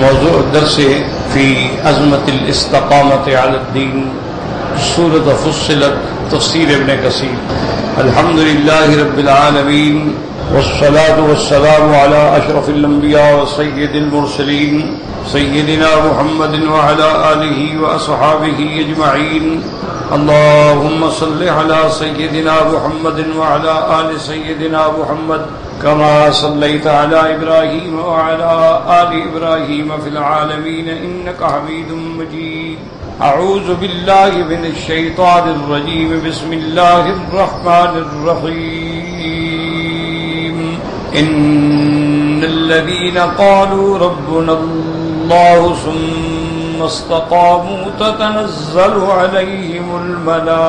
موضوع الدرس في عظمة الاستقامة على الدين، سورة فصلت، تفسير ابن كثير. الحمد لله رب العالمين، والصلاة والسلام على أشرف الأنبياء وسيد المرسلين سيدنا محمد وعلى آله وأصحابه أجمعين. اللهم صل على سيدنا محمد وعلى آل سيدنا محمد كما صليت على إبراهيم وعلى آل إبراهيم في العالمين إنك حميد مجيد. أعوذ بالله من الشيطان الرجيم. بسم الله الرحمن الرحيم. إن الذين قالوا ربنا الله ثم استقاموا تتنزل عليهم الملائكة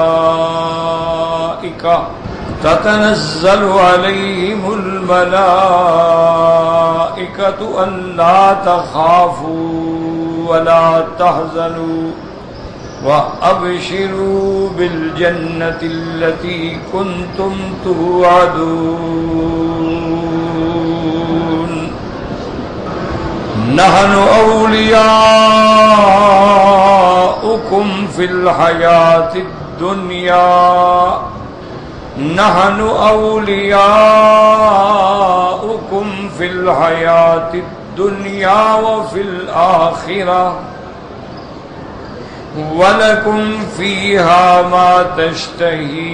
ألا تخافوا ولا تحزنوا وأبشروا بالجنة التي كنتم توعدون. نحن أولياؤكم في الحياة الدنيا وفي الآخرة ولكم فيها ما تشتهي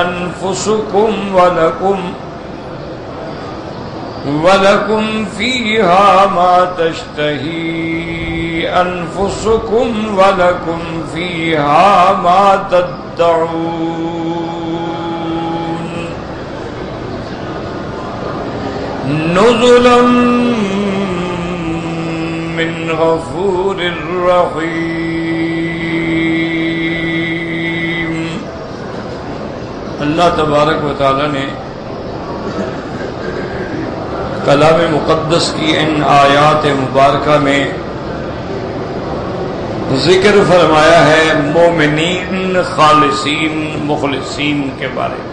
أنفسكم ولكم فيها ما تشتهي أنفسكم ولكم فيها ما تدعون. نزلا من غفور رحیم. اللہ تبارک و تعالی نے کلام مقدس کی ان آیات مبارکہ میں ذکر فرمایا ہے مومنین، خالصین، مخلصین کے بارے میں.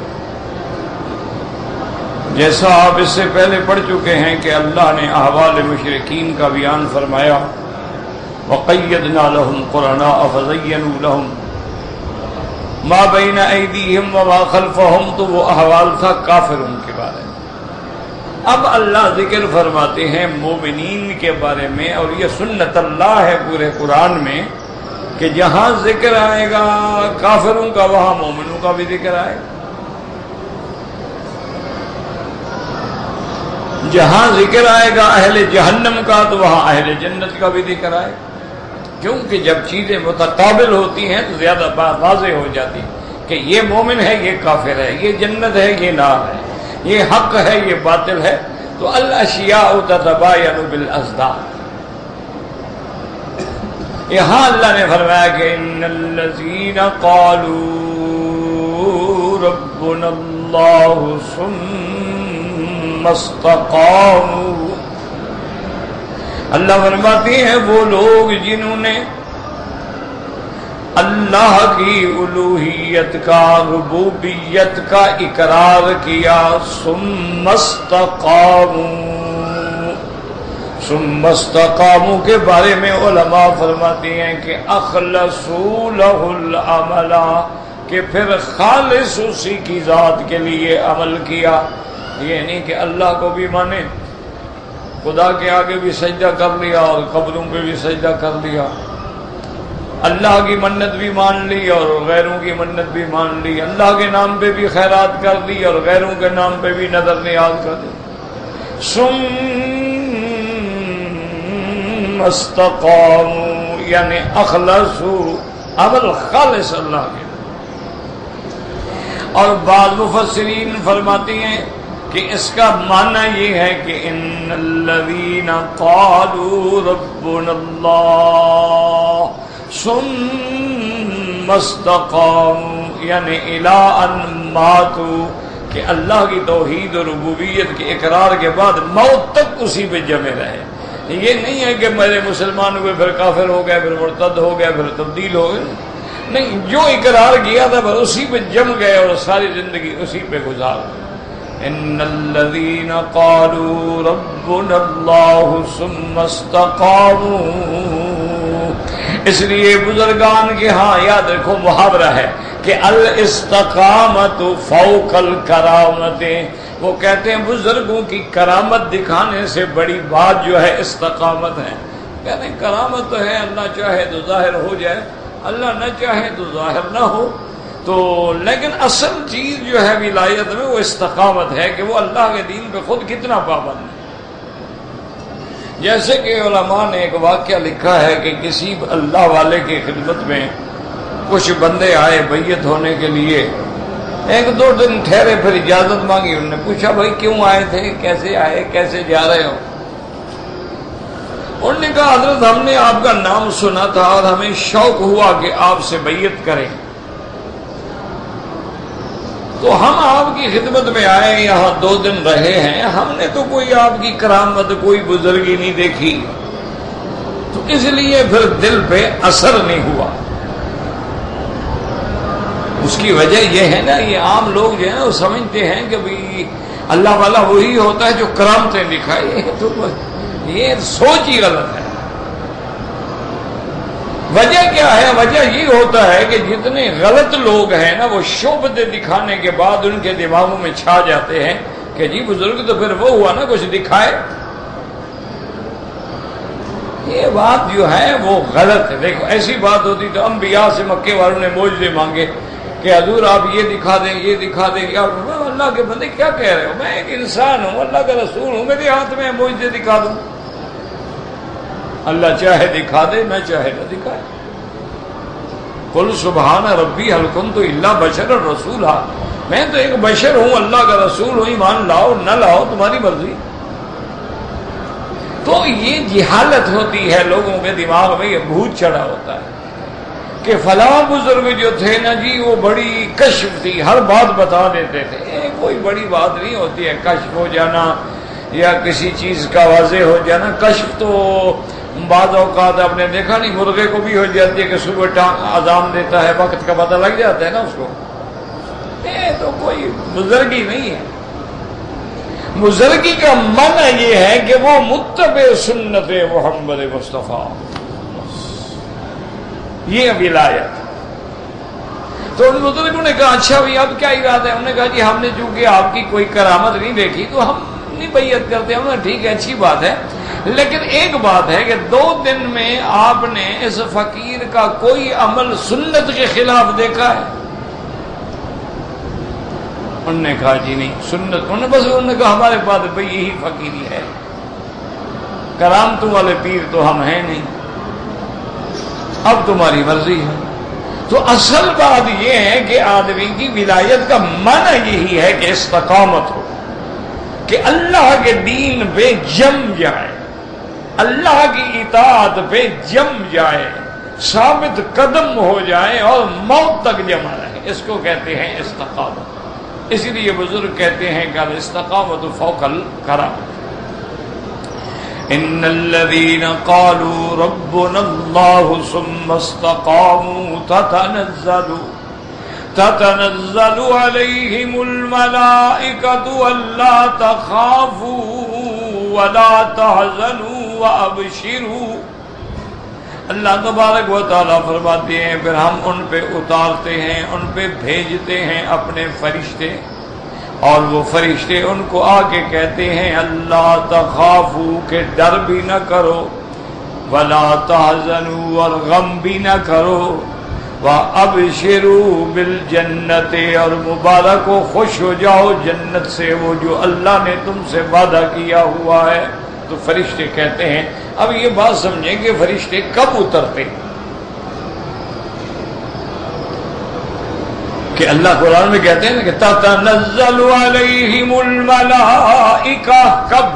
جیسا آپ اس سے پہلے پڑھ چکے ہیں کہ اللہ نے احوال مشرکین کا بیان فرمایا. وَقَيَّدْنَا لَهُمْ قُرَنَاءَ فَزَيَّنُوا لَهُمْ مَا بَيْنَ أَيْدِيهِمْ وَمَا خَلْفَهُمْ. تو وہ احوال تھا کافروں کے بارے میں. اب اللہ ذکر فرماتے ہیں مومنین کے بارے میں، اور یہ سنت اللہ ہے پورے قرآن میں کہ جہاں ذکر آئے گا کافروں کا وہاں مومنوں کا بھی ذکر آئے گا. جہاں ذکر آئے گا اہل جہنم کا تو وہاں اہل جنت کا بھی ذکر آئے گا. کیونکہ جب چیزیں متقابل ہوتی ہیں تو زیادہ بات واضح ہو جاتی کہ یہ مومن ہے، یہ کافر ہے، یہ جنت ہے، یہ نار ہے، یہ حق ہے، یہ باطل ہے. تو الاشیاء تتباین بالاضداد. یہاں اللہ نے فرمایا کہ ان الذین قالوا ربنا اللہ ثم استقاموا. اللہ فرماتے ہیں وہ لوگ جنہوں نے اللہ کی الوہیت کا، ربوبیت کا اقرار کیا. ثم استقاموا کے بارے میں علماء فرماتے ہیں کہ اخلصوا لہ العمل، کہ پھر خالص اسی کی ذات کے لیے عمل کیا. یہ نہیں کہ اللہ کو بھی مانے، خدا کے آگے بھی سجدہ کر لیا اور قبروں پہ بھی سجدہ کر لیا، اللہ کی منت بھی مان لی اور غیروں کی منت بھی مان لی، اللہ کے نام پہ بھی خیرات کر دی اور غیروں کے نام پہ بھی نظر نیاز کر دی. ثم استقاموا یعنی اخلصوا، عمل خالص اللہ کے. اور بعض مفسرین فرماتے ہیں کہ اس کا معنی یہ ہے کہ ان الذین قالوا ربنا اللہ ثم استقاموا یعنی الی ان ماتوا، کہ اللہ کی توحید اور ربوبیت کے اقرار کے بعد موت تک اسی پہ جمے رہے. یہ نہیں ہے کہ میرے مسلمان ہوئے پھر کافر ہو گئے، پھر مرتد ہو گئے، پھر تبدیل ہو گئے. نہیں، جو اقرار کیا تھا بس اسی پہ جم گئے اور ساری زندگی اسی پہ گزار گئے. ان الذين قالوا ربنا الله ثم استقاموا. اس لیے بزرگان کے ہاں یاد رکھو محاورہ ہے کہ الاستقامت فوق الکرامت. وہ کہتے ہیں بزرگوں کی کرامت دکھانے سے بڑی بات جو ہے استقامت ہے. کہتے ہیں کرامت تو ہے اللہ چاہے تو ظاہر ہو جائے، اللہ نہ چاہے تو ظاہر نہ ہو. تو لیکن اصل چیز جو ہے ولایت میں وہ استقامت ہے کہ وہ اللہ کے دین پہ خود کتنا پابند ہے. جیسے کہ علماء نے ایک واقعہ لکھا ہے کہ کسی اللہ والے کی خدمت میں کچھ بندے آئے بیعت ہونے کے لیے. ایک دو دن ٹھہرے پھر اجازت مانگی. انہوں نے پوچھا بھائی کیوں آئے تھے، کیسے آئے، کیسے جا رہے ہو؟ انہوں نے کہا حضرت ہم نے آپ کا نام سنا تھا اور ہمیں شوق ہوا کہ آپ سے بیعت کریں، تو ہم آپ کی خدمت میں آئے، یہاں 2 دن رہے ہیں. ہم نے تو کوئی آپ کی کرامت، کوئی بزرگی نہیں دیکھی، تو اس لیے پھر دل پہ اثر نہیں ہوا. اس کی وجہ یہ ہے نا، یہ عام لوگ جو ہے وہ سمجھتے ہیں کہ بھئی اللہ والا وہی ہوتا ہے جو کرامتیں دکھائے. تو یہ سوچ ہی غلط ہے. وجہ کیا ہے؟ وجہ یہ ہوتا ہے کہ جتنے غلط لوگ ہیں نا وہ شعبتیں دکھانے کے بعد ان کے دماغوں میں چھا جاتے ہیں کہ جی بزرگ تو پھر وہ ہوا نا کچھ دکھائے. یہ بات جو ہے وہ غلط ہے. دیکھو ایسی بات ہوتی تو انبیاء سے مکے والوں نے معجزے مانگے کہ حضور آپ یہ دکھا دیں، یہ دکھا دیں. یا اللہ کے بندے کیا کہہ رہے ہو، میں ایک انسان ہوں، اللہ کا رسول ہوں، میرے ہاتھ میں معجزے دکھا دوں. اللہ چاہے دکھا دے، نہ چاہے نہ دکھائے. قل سبحان ربی هل كنت الا بشرا رسولا. میں تو ایک بشر ہوں، اللہ کا رسول ہوں، ایمان لاؤ نہ لاؤ تمہاری مرضی. تو یہ جہالت ہوتی ہے لوگوں کے دماغ میں، یہ بھوت چڑھا ہوتا ہے کہ فلاں بزرگ جو تھے نا جی وہ بڑی کشف تھی، ہر بات بتا دیتے تھے. کوئی بڑی بات نہیں ہوتی ہے کشف ہو جانا یا کسی چیز کا واضح ہو جانا. کشف تو بعض اوقات آپ نے دیکھا نہیں، مرغے کو بھی ہو جاتی ہے کہ صبح اذان دیتا ہے، وقت کا پتہ لگ جاتا ہے نا اس کو. یہ تو کوئی بزرگی نہیں ہے. بزرگی کا معنی یہ ہے کہ وہ متبع سنت محمد مصطفیٰ، یہ ولایت. تو ان بزرگوں نے کہا اچھا بھائی اب کیا ارادہ ہے؟ انہوں نے کہا جی ہم نے چونکہ آپ کی کوئی کرامت نہیں دیکھی تو ہم نہیں بیعت کرتے. انہوں نے ٹھیک ہے اچھی بات ہے، لیکن ایک بات ہے کہ 2 دن میں آپ نے اس فقیر کا کوئی عمل سنت کے خلاف دیکھا ہے؟ انہوں نے کہا جی نہیں سنت. انہوں نے کہا ہمارے پاس بھائی یہی فقیری ہے، کرامتوں والے پیر تو ہم ہیں نہیں، اب تمہاری مرضی ہے. تو اصل بات یہ ہے کہ آدمی کی ولایت کا معنی یہی ہے کہ استقامت ہو، کہ اللہ کے دین پہ جم جائے، اللہ کی اطاعت پہ جم جائے، ثابت قدم ہو جائے اور موت تک جمع رہے. اس کو کہتے ہیں استقامت. اسی لیے بزرگ کہتے ہیں کہ الاستقامت فوق الکرامۃ. ان الذين قالوا ربنا الله ثم استقاموا تتنزل عليهم الملائكة ألا تخافوا ولا تحزنوا وابشروا. اللہ تبارک و تعالیٰ فرماتے ہیں پھر ہم ان پہ اتارتے ہیں، ان پہ بھیجتے ہیں اپنے فرشتے، اور وہ فرشتے ان کو آ کے کہتے ہیں اللہ تخافوا کہ ڈر بھی نہ کرو، ولا تحزنوا اور غم بھی نہ کرو، وابشروا بالجنت اور مبارک و خوش ہو جاؤ جنت سے، وہ جو اللہ نے تم سے وعدہ کیا ہوا ہے. تو فرشتے کہتے ہیں اب یہ بات سمجھیں کہ فرشتے کب اترتے کہ اللہ قرآن میں کہتے ہیں کہ تتنزل علیہم الملائکہ، کب؟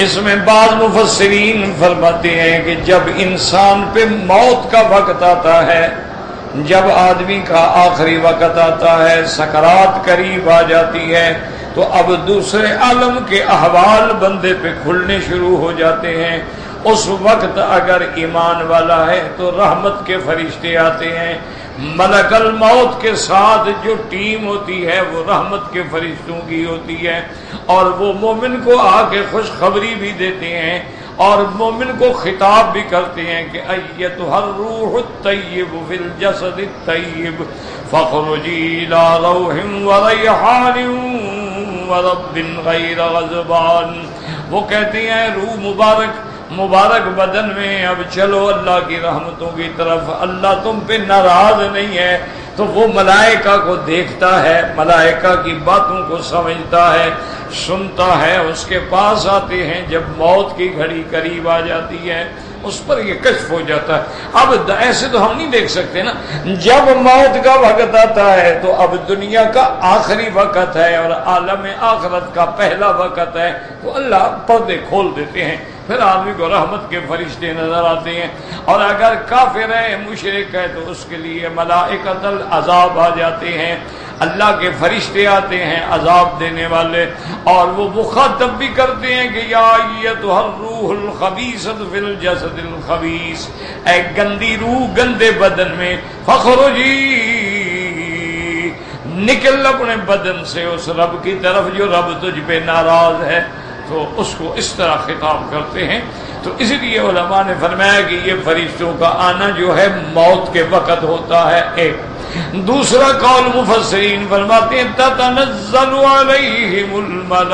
اس میں بعض مفسرین فرماتے ہیں کہ جب انسان پہ موت کا وقت آتا ہے، جب آدمی کا آخری وقت آتا ہے، سکرات قریب آ جاتی ہے، تو اب دوسرے عالم کے احوال بندے پہ کھلنے شروع ہو جاتے ہیں. اس وقت اگر ایمان والا ہے تو رحمت کے فرشتے آتے ہیں، ملک الموت کے ساتھ جو ٹیم ہوتی ہے وہ رحمت کے فرشتوں کی ہوتی ہے، اور وہ مومن کو آ کے خوشخبری بھی دیتے ہیں اور مومن کو خطاب بھی کرتے ہیں کہ ایتھا الروح الطیب فی الجسد الطیب فاخرجی الی روح وریحان ورب غیر غضبان۔ وہ کہتی ہیں روح مبارک بدن میں، اب چلو اللہ کی رحمتوں کی طرف، اللہ تم پہ ناراض نہیں ہے۔ تو وہ ملائکہ کو دیکھتا ہے، ملائکہ کی باتوں کو سمجھتا ہے، سنتا ہے، اس کے پاس آتے ہیں جب موت کی گھڑی قریب آ جاتی ہے، اس پر یہ کشف ہو جاتا ہے۔ اب ایسے تو ہم نہیں دیکھ سکتے نا، جب موت کا وقت آتا ہے تو اب دنیا کا آخری وقت ہے اور عالم آخرت کا پہلا وقت ہے، تو اللہ پردے کھول دیتے ہیں، پھر آدمی کو رحمت کے فرشتے نظر آتے ہیں، اور اگر کافر ہے مشرک ہے تو اس کے لیے ملائکۃ العذاب آ جاتے ہیں، اللہ کے فرشتے آتے ہیں عذاب دینے والے، اور وہ مخاطب بھی کرتے ہیں کہ یا ایتھا الروح الخبیثۃ فی الجسد الخبیث، اے گندی روح گندے بدن میں، فخرجی، نکل اپنے بدن سے اس رب کی طرف جو رب تجھ پہ ناراض ہے۔ تو اس کو اس طرح خطاب کرتے ہیں۔ تو اس لیے علماء نے فرمایا کہ یہ فرشتوں کا آنا جو ہے موت کے وقت ہوتا ہے، ایک۔ دوسرا قول مفسرین فرماتے ہیں تتنزل علیہم الملائکۃ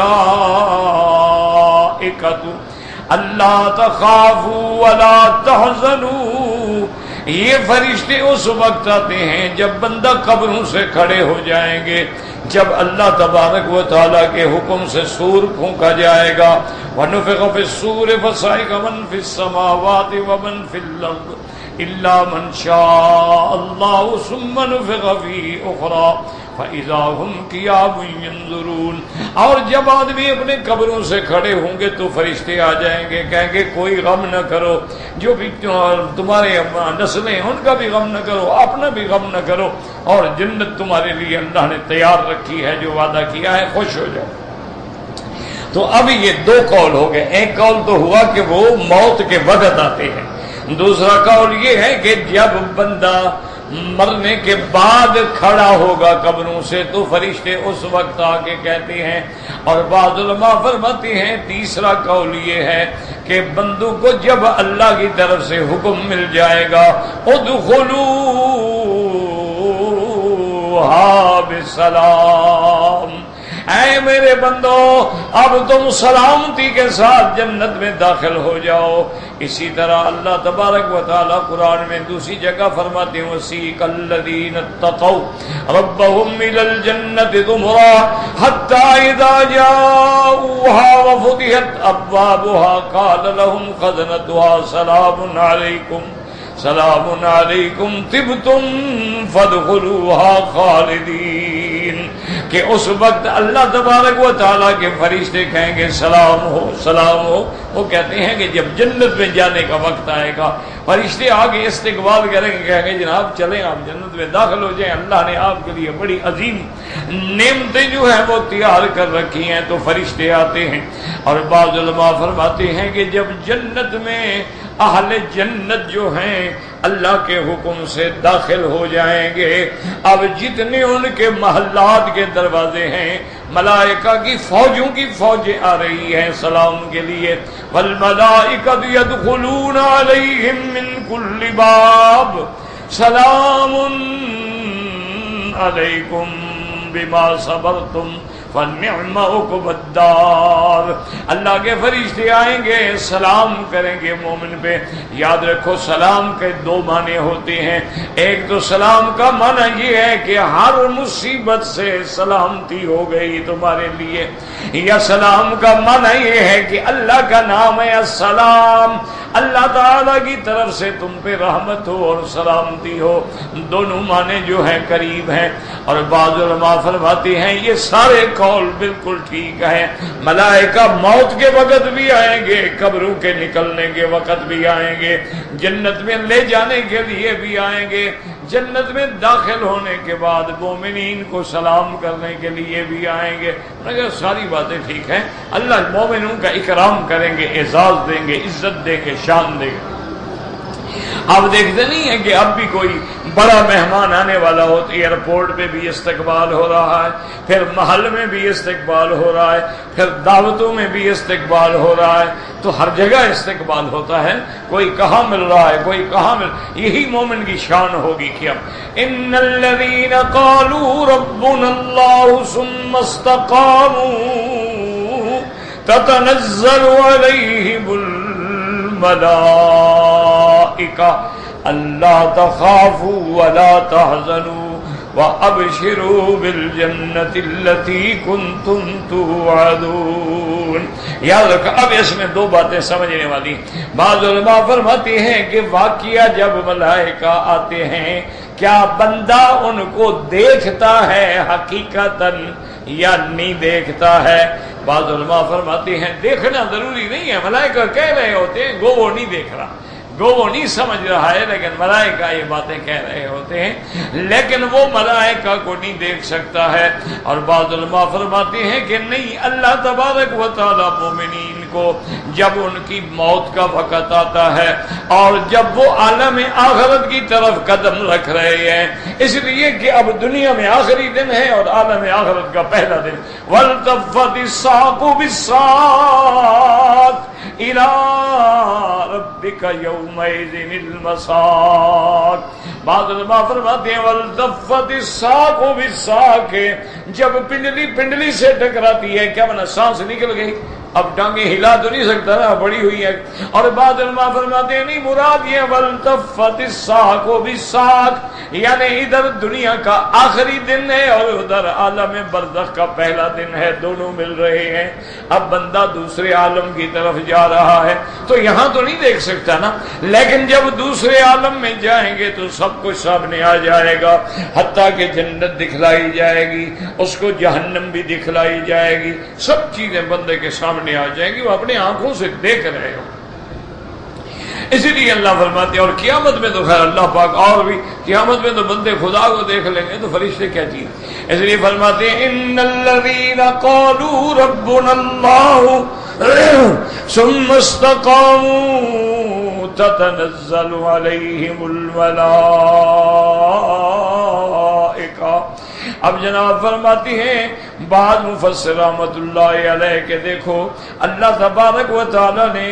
الا تخافوا ولا تحزنوا، یہ فرشتے اس وقت آتے ہیں جب بندہ قبروں سے کھڑے ہو جائیں گے، جب اللہ تبارک و تعالیٰ کے حکم سے سور پھونکا جائے گا، وَنُفِخَ فِي الصُّورِ فَصَعِقَ مَن فِي السَّمَاوَاتِ وَمَن فِي الْأَرْضِ إِلَّا مَن شَاءَ اللَّهُ ثُمَّ نُفِخَ فِيهِ أُخْرَىٰ فَإِذَا هُمْ قِيَامٌ يَنظُرُونَ۔ اور جب آدمی اپنے قبروں سے کھڑے ہوں گے تو فرشتے آ جائیں گے، کہیں گے کوئی غم نہ کرو، جو بھی تمہارے نسلیں ہیں ان کا بھی غم نہ کرو، اپنا بھی غم نہ کرو، اور جنت تمہارے لیے اللہ نے تیار رکھی ہے، جو وعدہ کیا ہے، خوش ہو جاؤ۔ تو اب یہ دو قول ہو گئے، ایک قول تو ہوا کہ وہ موت کے وقت آتے ہیں، دوسرا قول یہ ہے کہ جب بندہ مرنے کے بعد کھڑا ہوگا قبروں سے تو فرشتے اس وقت آ کے کہتے ہیں، اور بعض علماء فرماتے ہیں تیسرا قول یہ ہے کہ بندوں کو جب اللہ کی طرف سے حکم مل جائے گا ادخلوها بسلام، اے میرے بندو اب تم سلامتی کے ساتھ جنت میں داخل ہو جاؤ۔ اسی طرح اللہ تبارک و تعالیٰ قرآن میں دوسری جگہ فرماتے ہیں وَسِيقَ الَّذِينَ اتَّقَوْا رَبَّهُمْ إِلَى الْجَنَّةِ زُمَرًا حَتَّى إِذَا جَاءُوهَا وَفُتِحَتْ أَبْوَابُهَا قَالَ لَهُمْ خَزَنَتُهَا سَلَامٌ عَلَيْكُمْ طِبْتُمْ فَادْخُلُوهَا خَالِدِينَ، کہ اس وقت اللہ تبارک و تعالیٰ کے فرشتے کہیں گے سلام ہو سلام ہو۔ وہ کہتے ہیں کہ جب جنت میں جانے کا وقت آئے گا فرشتے آگے استقبال کریں گے، کہیں گے جناب چلیں آپ جنت میں داخل ہو جائیں، اللہ نے آپ کے لیے بڑی عظیم نعمتیں جو ہیں وہ تیار کر رکھی ہیں۔ تو فرشتے آتے ہیں، اور بعض علماء فرماتے ہیں کہ جب جنت میں اہل جنت جو ہیں اللہ کے حکم سے داخل ہو جائیں گے، اب جتنے ان کے محلات کے دروازے ہیں ملائکہ کی فوجوں کی فوجیں آ رہی ہیں سلام کے لیے، والملائکۃ یدخلون علیہم من کل باب سلام علیکم بما صبرتم فَنِعْمَ عُقْبَى الدَّارِ، اللہ کے فرشتے آئیں گے سلام کریں گے مومن پہ۔ یاد رکھو سلام کے دو معنی ہوتے ہیں، ایک تو سلام کا معنی یہ ہے کہ ہر مصیبت سے سلامتی ہو گئی تمہارے لیے، یا سلام کا معنی یہ ہے کہ اللہ کا نام ہے السلام، اللہ تعالیٰ کی طرف سے تم پہ رحمت ہو اور سلامتی ہو، دونوں معنی جو ہیں قریب ہیں۔ اور بعض علماء فرماتے ہیں یہ سارے قول بالکل ٹھیک ہے، ملائکہ موت کے وقت بھی آئیں گے، قبروں کے نکلنے کے وقت بھی آئیں گے، جنت میں لے جانے کے لیے بھی آئیں گے، جنت میں داخل ہونے کے بعد مومنین کو سلام کرنے کے لیے بھی آئیں گے۔ مگر ساری باتیں ٹھیک ہیں، اللہ مومنوں کا اکرام کریں گے، اعزاز دیں گے، عزت دیں گے، شان دیں گے۔ آپ دیکھتے نہیں ہیں کہ اب بھی کوئی بڑا مہمان آنے والا ہو تو ایئرپورٹ پہ بھی استقبال ہو رہا ہے، پھر محل میں بھی استقبال ہو رہا ہے، پھر دعوتوں میں بھی استقبال ہو رہا ہے، تو ہر جگہ استقبال ہوتا ہے، کوئی کہاں مل رہا ہے، کوئی کہاں مل، یہی مومن کی شان ہوگی کہ اب ان الذین قالوا ربنا اللہ ثم استقاموا تتنزل علیہم الملائکہ الا تخافوا ولا تحزنوا وَأَبْشِرُوا بِالْجَنَّةِ الَّتِي كُنْتُمْ تُوعَدُونَ۔ یاد رکھا، اب اس میں دو باتیں سمجھنے والی۔ بعض علماء فرماتے ہیں کہ واقعہ جب ملائکہ آتے ہیں کیا بندہ ان کو دیکھتا ہے حقیقتاً یا نہیں دیکھتا ہے؟ بعض علماء فرماتے ہیں دیکھنا ضروری نہیں ہے، ملائکہ کہہ رہے ہوتے ہیں گو وہ نہیں دیکھ رہا، گو وہ نہیں سمجھ رہا ہے، لیکن ملائکہ یہ باتیں کہہ رہے ہوتے ہیں، لیکن وہ ملائکہ کو نہیں دیکھ سکتا ہے۔ اور بعض علماء فرماتے ہیں کہ نہیں، اللہ تبارک و تعالی مومنین کو جب ان کی موت کا وقت آتا ہے اور جب وہ عالم آخرت کی طرف قدم رکھ رہے ہیں، اس لیے کہ اب دنیا میں آخری دن ہے اور عالم آخرت کا پہلا دن، وَالْتَفَّتِ السَّاقُ بِالسَّاقِ إِلَىٰ رَبِّكَ يَوْمَئِذٍ الْمَسَاقُ۔ بعض علماء فرماتے ہیں وَالْتَفَّتِ السَّاقُ بِالسَّاقِ، جب پنڈلی سے ٹکراتی ہے، کیا بنا سانس نکل گئی، اب ٹانگیں ہلا تو نہیں سکتا نا، بڑی ہوئی ہے۔ اور بعض علماء فرماتے ہیں نہیں، مراد یہ وَالْتَفَّتِ السَّاقُ بِالسَّاقِ، یعنی ادھر دنیا کا آخری دن ہے اور ادھر عالم برزخ کا پہلا دن ہے، دونوں مل رہے ہیں۔ اب بندہ دوسرے عالم کی طرف جا رہا ہے تو یہاں تو نہیں دیکھ سکتا نا، لیکن جب دوسرے عالم میں جائیں گے تو سب کچھ سامنے آ جائے گا، حتیٰ کہ جنت دکھلائی جائے گی، اس کو جہنم بھی دکھلائی جائے گی، سب چیزیں بندے کے سامنے آ جائیں گی، وہ اپنے آنکھوں سے دیکھ رہے ہو۔ اسی لیے اللہ فرماتے ہیں، اور قیامت میں تو خیر اللہ پاک اور بھی، قیامت میں تو بندے خدا کو دیکھ لیں گے تو فرشتے کیا چیز، اس لیے فرماتے ہیں ان الذین قالوا ربنا اللہ ثم استقاموا تتنزل علیہم الملائکہ۔ اب جناب فرماتی ہیں بعض مفسر رحمت اللہ علیہ کہ دیکھو اللہ تبارک و تعالی نے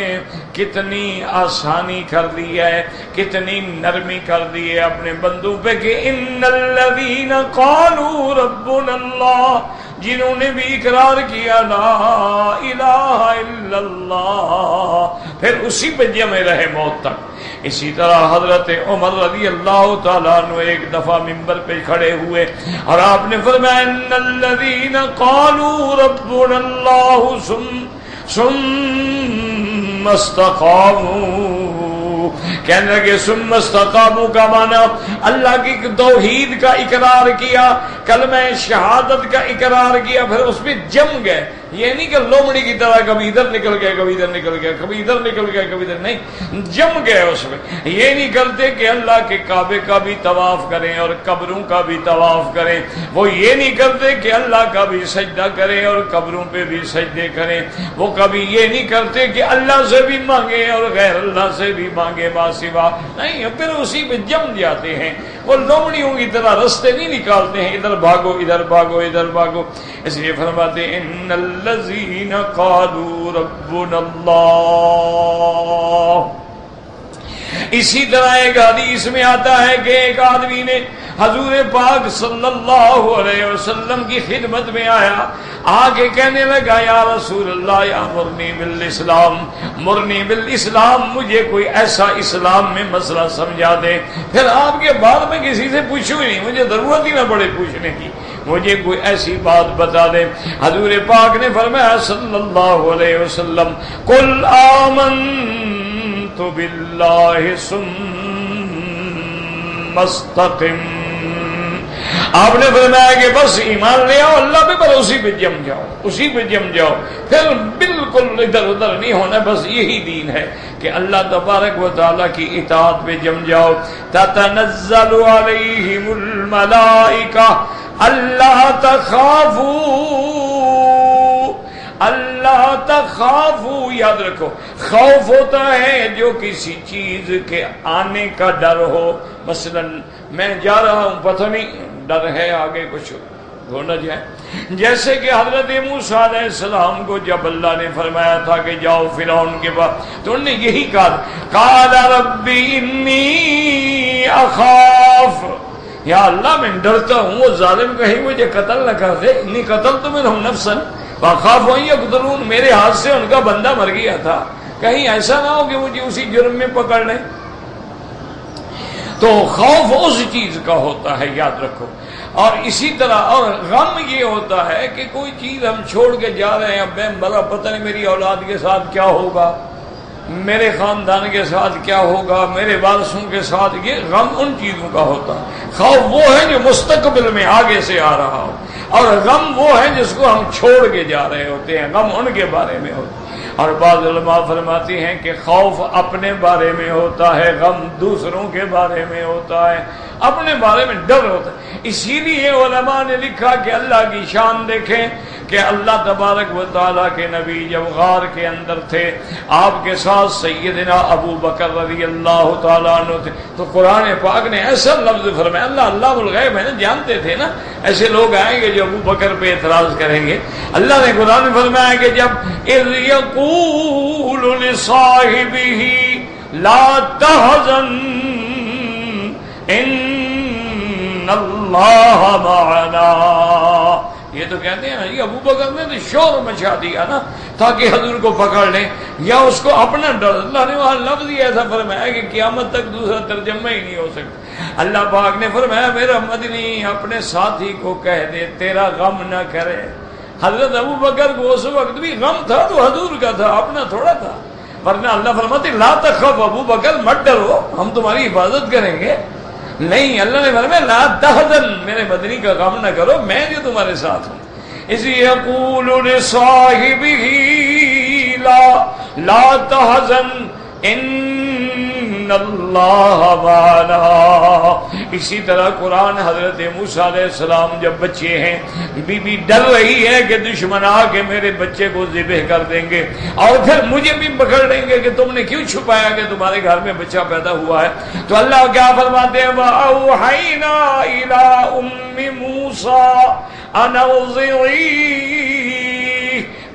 کتنی آسانی کر دی ہے، کتنی نرمی کر دی ہے اپنے بندوں پہ کہ ان الذین قالوا ربنا اللہ، جنہوں نے بھی اقرار کیا لا الہ الا اللہ، پھر اسی پہ جمے رہے موت تک۔ اسی طرح حضرت عمر رضی اللہ تعالیٰ عنہ ایک دفعہ منبر پہ کھڑے ہوئے اور آپ نے فرمایا ان الذین قالوا ربنا اللہ ثم استقاموا، کہنے لگے ثم استقاموا کا معنی اللہ کی توحید کا اقرار کیا، کلمہ شہادت کا اقرار کیا، پھر اس پہ جم گئے۔ یہ نہیں کہ لومڑی کی طرح کبھی ادھر نکل گئے کبھی ادھر نکل گئے کبھی ادھر نکل گئے کبھی ادھر، نہیں، جم گئے اس میں۔ یہ نہیں کرتے کہ اللہ کے کعبے کا بھی طواف کریں اور قبروں کا بھی طواف کریں، وہ یہ نہیں کرتے کہ اللہ کا بھی سجدہ کریں اور قبروں پہ بھی سجدے کریں، وہ کبھی یہ نہیں کرتے کہ اللہ سے بھی مانگیں اور غیر اللہ سے بھی مانگے ما سوا، نہیں، پھر اسی پہ جم جاتے ہیں۔ وہ لومڑیوں کی طرح رستے نہیں نکالتے ہیں، ادھر بھاگو ادھر بھاگو ادھر بھاگو۔ اس لیے فرماتے ہیں ان الذین قالوا ربنا اللہ۔ اسی طرح ایک حدیث میں آتا ہے کہ ایک آدمی نے حضور پاک صلی اللہ علیہ وسلم کی خدمت میں آیا، آگے کہنے لگا یا رسول اللہ یا مرنی بالاسلام، مرنی بالاسلام، مجھے کوئی ایسا اسلام میں مسئلہ سمجھا دے۔ پھر آپ کے بعد میں کسی سے پوچھوں ہی نہیں، مجھے ضرورت ہی نہ پڑے پوچھنے کی، مجھے کوئی ایسی بات بتا دے۔ حضور پاک نے فرمایا صلی اللہ علیہ وسلم قل آمنت باللہ ثم استقم، آپ نے فرمایا کہ بس ایمان لے آؤ اللہ پہ، پر اسی پہ جم جاؤ، اسی پہ جم جاؤ، پھر بالکل ادھر ادھر نہیں ہونا، بس یہی دین ہے کہ اللہ تبارک و تعالیٰ کی اطاعت پہ جم جاؤ۔ تتنزل علیہم الملائکہ اللہ تخافوا اللہ اللہ تخافوا، یاد رکھو خوف ہوتا ہے جو کسی چیز کے آنے کا ڈر ہو. مثلا میں جا رہا ہوں، پتہ نہیں ڈر ہے آگے کچھ ہو نہ جائے. جیسے کہ حضرت موسیٰ علیہ السلام کو جب اللہ نے فرمایا تھا کہ جاؤ فرعون کے پاس، تو انہوں نے یہی کہا قال رب انی اخاف، یا اللہ میں ڈرتا ہوں وہ ظالم کہیں مجھے قتل نہ کر دے. انی قتلت منہم نفسا فاخاف ان یقتلون، میرے ہاتھ سے ان کا بندہ مر گیا تھا، کہیں ایسا نہ ہو کہ مجھے اسی جرم میں پکڑ لیں. تو خوف اس چیز کا ہوتا ہے، یاد رکھو. اور اسی طرح اور غم یہ ہوتا ہے کہ کوئی چیز ہم چھوڑ کے جا رہے ہیں، اب میں بڑا پتہ نہیں میری اولاد کے ساتھ کیا ہوگا، میرے خاندان کے ساتھ کیا ہوگا، میرے وارثوں کے ساتھ. یہ غم ان چیزوں کا ہوتا ہے. خوف وہ ہے جو مستقبل میں آگے سے آ رہا ہو، اور غم وہ ہے جس کو ہم چھوڑ کے جا رہے ہوتے ہیں، غم ان کے بارے میں ہوتا ہے. اور بعض علماء فرماتی ہیں کہ خوف اپنے بارے میں ہوتا ہے، غم دوسروں کے بارے میں ہوتا ہے. اپنے بارے میں ڈر ہوتا ہے. اسی لیے علماء نے لکھا کہ اللہ کی شان دیکھیں کہ اللہ تبارک و تعالیٰ کے نبی جب غار کے اندر تھے، آپ کے ساتھ سیدنا ابو بکر رضی اللہ تعالیٰ عنہ تھے، تو قرآن پاک نے ایسا لفظ فرمایا، اللہ الغیب ہے نا، جانتے تھے نا ایسے لوگ آئیں گے جو ابو بکر پہ اعتراض کریں گے. اللہ نے قرآن میں فرمایا کہ جب اذ یقول لصاحبہ لا تحزن ان اللہ معنا، یہ تو کہتے ہیں نا یہ ابو بکر نے تو شور مچا دیا نا تاکہ حضور کو پکڑ لیں یا اس کو اپنا ڈر. اللہ نے وہاں لفظ ہی ایسا فرمایا کہ قیامت تک دوسرا ترجمہ ہی نہیں ہو سکتا. اللہ پاک نے فرمایا میرا مدنی اپنے ساتھی کو کہہ دے تیرا غم نہ کرے. حضرت ابو بکر کو اس وقت بھی غم تھا تو حضور کا تھا، اپنا تھوڑا تھا. ورنہ اللہ فرماتے لا تخف ابو بکر، مت ڈرو ہم تمہاری حفاظت کریں گے. نہیں، اللہ نے فرمایا لا تحزن، میرے مدنی کا غم نہ کرو، میں جو تمہارے ساتھ ہوں. اذ یقول لصاحبہ لا تحزن ان اللہ معنا. اسی طرح قرآن حضرت موسیٰ علیہ السلام جب بچے ہیں، بی بی ڈر رہی ہے کہ دشمن آ کے میرے بچے کو ذبح کر دیں گے اور پھر مجھے بھی پکڑ لیں گے کہ تم نے کیوں چھپایا کہ تمہارے گھر میں بچہ پیدا ہوا ہے. تو اللہ کیا فرماتے ہیں وَأَوْحَيْنَا إِلَىٰ أُمِّ مُوسَىٰ أَنْ أَرْضِعِيهِ،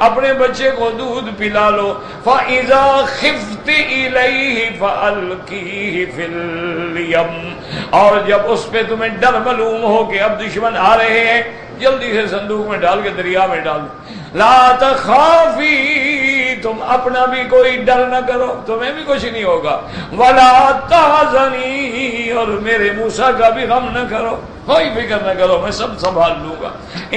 اپنے بچے کو دودھ پلا لو. فَإِذَا خِفْتِ إِلَيْهِ فَأَلْقِيهِ فِي الْيَمِّ، اور جب اس پہ تمہیں ڈر معلوم ہو کہ اب دشمن آ رہے ہیں، جلدی سے صندوق میں ڈال کے دریا میں ڈال دو. لا تخافی، تم اپنا بھی کوئی ڈر نہ کرو، تمہیں بھی کچھ نہیں ہوگا. ولا تحزنی، اور میرے موسیٰ کا بھی غم نہ کرو، کوئی فکر نہ کرو، میں سب سنبھال لوں گا.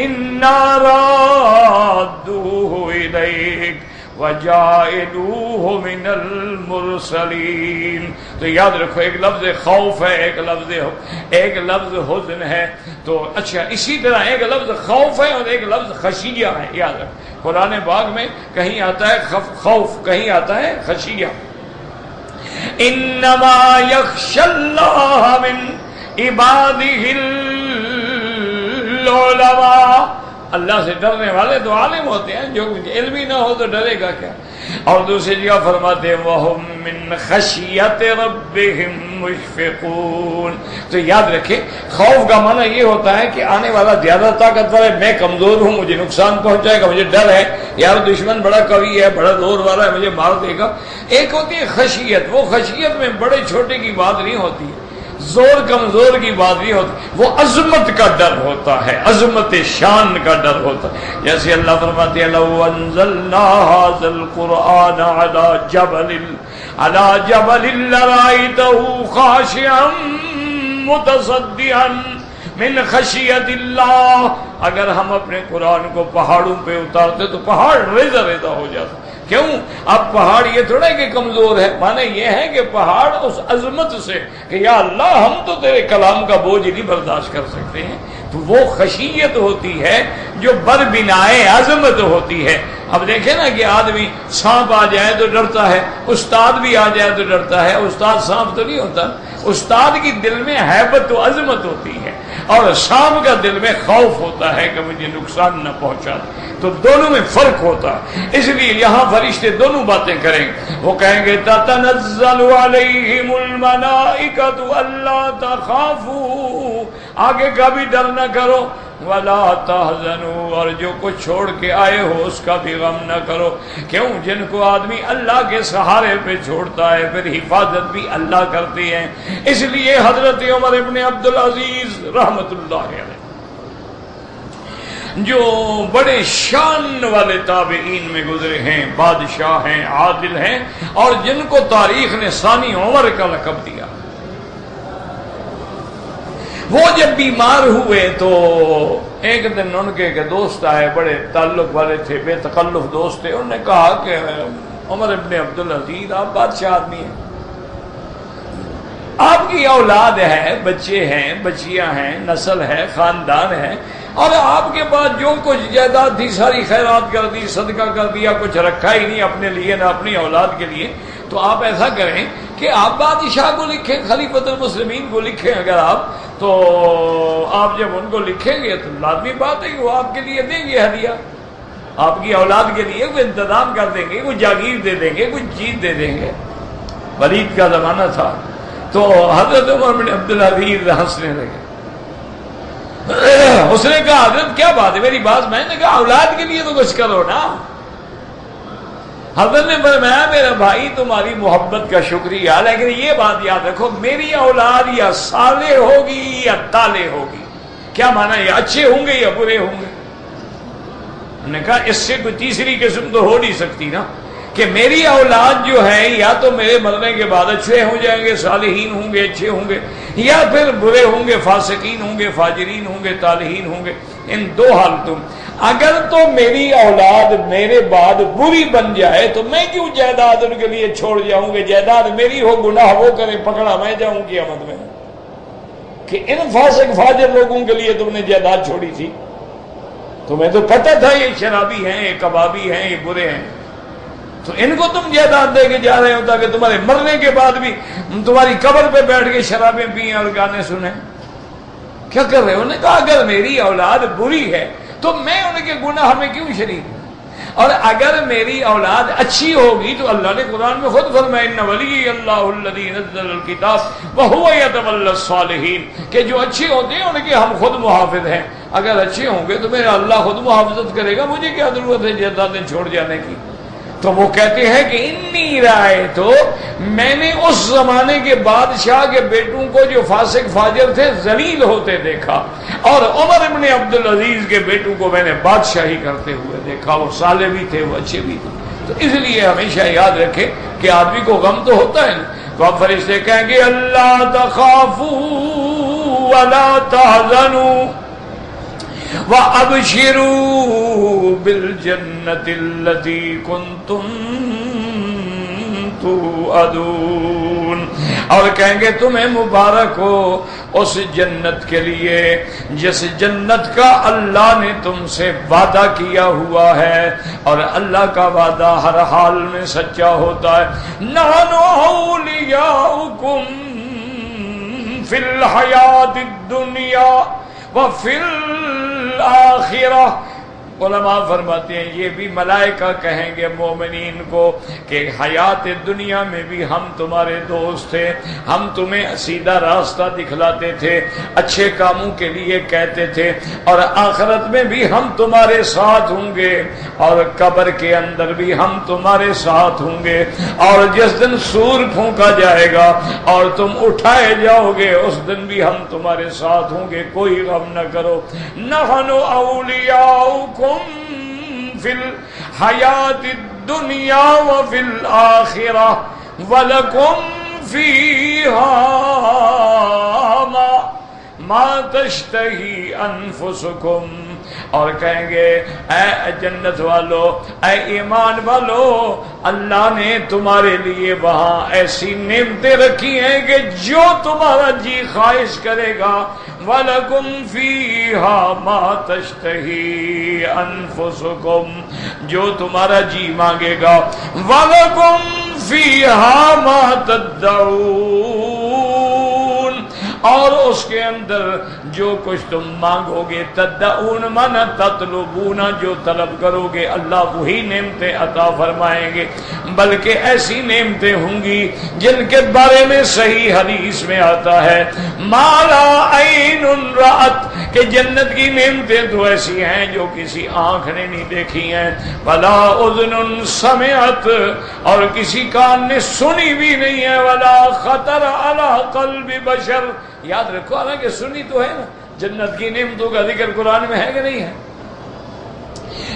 انا رادوہ الیک وجاعلوہ من المرسلین. تو یاد رکھو ایک لفظ خوف ہے، ایک لفظ حزن ہے. تو اچھا اسی طرح ایک لفظ خوف ہے اور ایک لفظ خشیہ ہے. یاد رکھو قرآن پاک میں کہیں آتا ہے خوف، کہیں آتا ہے خشیہ. انما یخشی اللہ من عبادہ العلماء، اللہ سے ڈرنے والے تو عالم ہوتے ہیں، جو علم ہی نہ ہو تو ڈرے گا کیا. اور دوسری جگہ فرماتے ہیں وَهُمْ مِنْ خَشْيَةِ رَبِّهِمْ مُشْفِقُونَ. تو یاد رکھیں خوف کا معنی یہ ہوتا ہے کہ آنے والا زیادہ طاقتور ہے، میں کمزور ہوں، مجھے نقصان پہنچائے گا، مجھے ڈر ہے، یار دشمن بڑا قوی ہے، بڑا زور والا ہے، مجھے مار دے گا. ایک ہوتی ہے خشیت، وہ خشیت میں بڑے چھوٹے کی بات نہیں ہوتی ہے، زور کمزور کی بات نہیں ہوتی، وہ عظمت کا ڈر ہوتا ہے، عظمت شان کا ڈر ہوتا ہے. جیسے اللہ فرماتے ہیں لو انزلنا هذا القرآن على جبل لرأيته خاشعا متصدعا من خشیت اللہ. اگر ہم اپنے قرآن کو پہاڑوں پہ اتارتے تو پہاڑ ریزہ ریزہ ہو جاتا. کیوں؟ اب پہاڑ یہ تھوڑا ہے کہ کمزور ہے، معنی یہ ہے کہ پہاڑ اس عظمت سے کہ یا اللہ ہم تو تیرے کلام کا بوجھ نہیں برداشت کر سکتے ہیں. تو وہ خشیت ہوتی ہے جو بربنائے عظمت ہوتی ہے. اب دیکھیں نا کہ آدمی سانپ آ جائے تو ڈرتا ہے، استاد بھی آ جائے تو ڈرتا ہے. استاد سانپ تو نہیں ہوتا، استاد کی دل میں ہیبت و عظمت ہوتی ہے. اور سانپ کا دل میں خوف ہوتا ہے کہ مجھے نقصان نہ پہنچا دے. تو دونوں میں فرق ہوتا ہے. اس لیے یہاں فرشتے دونوں باتیں کریں گے. وہ کہیں گے تتنزل علیہم الملائکۃ الا تخافوا، آگے کا بھی ڈر نہ کرو، ولا تحزنوا، اور جو کچھ چھوڑ کے آئے ہو اس کا بھی غم نہ کرو. کیوں؟ جن کو آدمی اللہ کے سہارے پہ چھوڑتا ہے پھر حفاظت بھی اللہ کرتے ہیں. اس لیے حضرت عمر ابن عبدالعزیز رحمت اللہ علیہ جو بڑے شان والے تابعین میں گزرے ہیں، بادشاہ ہیں، عادل ہیں، اور جن کو تاریخ نے ثانی عمر کا لقب دیا، وہ جب بیمار ہوئے تو ایک دن ان کے دوست آئے، بڑے تعلق والے تھے، بے تکلف دوست تھے. انہوں نے کہا کہ عمر ابن عبدالعزیز آپ بادشاہ آدمی ہیں، آپ کی اولاد ہے، بچے ہیں، بچیاں ہیں، نسل ہے، خاندان ہے، اور آپ کے پاس جو کچھ جائیداد تھی ساری خیرات کر دی، صدقہ کر دیا، کچھ رکھا ہی نہیں اپنے لیے نہ اپنی اولاد کے لیے. تو آپ ایسا کریں کہ آپ بادشاہ کو لکھیں، خلیفۃ المسلمین کو لکھیں. اگر آپ تو آپ جب ان کو لکھیں گے تو لازمی بات ہے کہ وہ آپ کے لیے دیں گے ہدیہ، آپ کی اولاد کے لیے کوئی انتظام کر دیں گے، کوئی جاگیر دے دیں گے، کوئی چیز دے دیں گے. ولید کا زمانہ تھا. تو حضرت عمر بن عبدالعزیز ہنسنے لگے. اس نے کہا حضرت کیا بات ہے، میری بات. میں نے کہا اولاد کے لیے تو کچھ کرو نا. حضرت نے فرمایا میرا بھائی تمہاری محبت کا شکریہ، لیکن یہ بات یاد رکھو میری اولاد یا صالح ہوگی یا طالح ہوگی. کیا مانا؟ یہ اچھے ہوں گے یا برے ہوں گے. انہوں نے کہا اس سے کوئی تیسری قسم تو ہو نہیں سکتی نا، کہ میری اولاد جو ہے یا تو میرے مرنے کے بعد اچھے ہو جائیں گے، صالحین ہوں گے، اچھے ہوں گے، یا پھر برے ہوں گے، فاسقین ہوں گے، فاجرین ہوں گے، طالحین ہوں گے. ان دو حالتوں اگر تو میری اولاد میرے بعد بری بن جائے تو میں کیوں جائیداد ان کے لیے چھوڑ جاؤں گے؟ جائیداد میری ہو، گناہ وہ کرے، پکڑا میں جاؤں قیامت میں کہ ان فاسق فاجر لوگوں کے لیے تم نے جائیداد چھوڑی تھی. تمہیں تو پتہ تھا یہ شرابی ہیں، یہ کبابی ہیں، یہ برے ہیں، تو ان کو تم جائیداد دے کے جا رہے ہو تاکہ تمہارے مرنے کے بعد بھی تمہاری قبر پہ بیٹھ کے شرابیں پئیں اور گانے سنیں. کیا کر رہے ہو؟ انہوں نے کہا اگر میری اولاد بری ہے تو میں ان کے گناہ میں کیوں شریک ہوں، اور اگر میری اولاد اچھی ہوگی تو اللہ نے قرآن میں خود فرمایا ان ولی اللہ الذی نزل الکتاب وہو یتولی الصالحین، کہ جو اچھے ہوتے ہیں ان کے ہم خود محافظ ہیں. اگر اچھے ہوں گے تو میرا اللہ خود محافظت کرے گا، مجھے کیا ضرورت ہے جائیدادیں چھوڑ جانے کی. تو وہ کہتے ہیں کہ انی رائے تو میں نے اس زمانے کے بادشاہ کے بیٹوں کو جو فاسق فاجر تھے ذلیل ہوتے دیکھا، اور عمر ابن عبدالعزیز کے بیٹوں کو میں نے بادشاہی کرتے ہوئے دیکھا. وہ صالح بھی تھے، وہ اچھے بھی تھے. تو اس لیے ہمیشہ یاد رکھے کہ آدمی کو غم تو ہوتا ہے نا. تو اب فرشتے کہیں گے اللہ تخافوا ولا تحزنوا وَأَبْشِرُوا بِالْجَنَّةِ الَّتِي كُنْتُمْ تُوعَدُونَ، اور کہیں گے تمہیں مبارک ہو اس جنت کے لیے جس جنت کا اللہ نے تم سے وعدہ کیا ہوا ہے، اور اللہ کا وعدہ ہر حال میں سچا ہوتا ہے. نَحْنُ أَوْلِيَاؤُكُمْ فِي الْحَيَاةِ الدُّنْيَا وَفِي الْآخِرَةِ. علماء فرماتے ہیں یہ بھی ملائکہ کہیں گے مومنین کو کہ حیات دنیا میں بھی ہم تمہارے دوست تھے، ہم تمہیں سیدھا راستہ دکھلاتے تھے، اچھے کاموں کے لیے کہتے تھے، اور آخرت میں بھی ہم تمہارے ساتھ ہوں گے، اور قبر کے اندر بھی ہم تمہارے ساتھ ہوں گے، اور جس دن سور پھونکا جائے گا اور تم اٹھائے جاؤ گے اس دن بھی ہم تمہارے ساتھ ہوں گے، کوئی غم نہ کرو. نحن اولیاؤکم فی الحیات الدنیا وفی الآخرہ ولکم فیہا ما تشتہی انفسکم. اور کہیں گے اے جنت والو، اے ایمان والو، اللہ نے تمہارے لیے وہاں ایسی نعمتیں رکھی ہیں کہ جو تمہارا جی خواہش کرے گا. وَلَكُمْ فِيهَا مَا تَشْتَهِي أَنفُسُكُمْ، جو تمہارا جی مانگے گا. وَلَكُمْ فِيهَا مَا تَدَّعُونَ، اور اس کے اندر جو کچھ تم مانگو گے، تدعون من تطلبون، جو طلب کرو گے اللہ وہی نعمتیں عطا فرمائیں گے، بلکہ ایسی نعمتیں ہوں گی جن کے بارے میں صحیح حدیث میں آتا ہے ما لا عین رأت، کہ جنت کی نعمتیں تو ایسی ہیں جو کسی آنکھ نے نہیں دیکھی ہیں، ولا اذن سمعت، اور کسی کان نے سنی بھی نہیں ہے، ولا خطر علی قلب بشر، یاد رکھو حالانکہ سنی تو ہے نا، جنت کی نعمتوں کا ذکر قرآن میں ہے کہ نہیں ہے،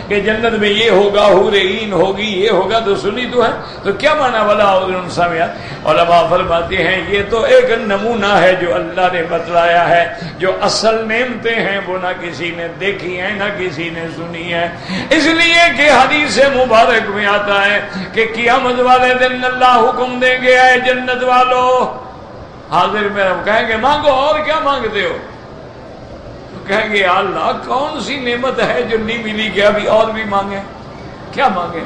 کہ جنت میں یہ ہوگا، حور عین ہوگی، یہ ہوگا، تو سنی تو ہے، تو کیا معنی ولا اذن سمعت؟ علماء فرماتے ہیں یہ تو ایک نمونہ ہے جو اللہ نے بتلایا ہے، جو اصل نعمتیں ہیں وہ نہ کسی نے دیکھی ہیں نہ کسی نے سنی ہے، اس لیے کہ حدیث مبارک میں آتا ہے کہ قیامت والے دن اللہ حکم دیں گے اے جنت والو، حاضر میں رب کہیں گے مانگو، اور کیا مانگتے ہو؟ کہیں گے اللہ کون سی نعمت ہے جو نہیں ملی کہ ابھی اور بھی مانگے؟ کیا مانگے؟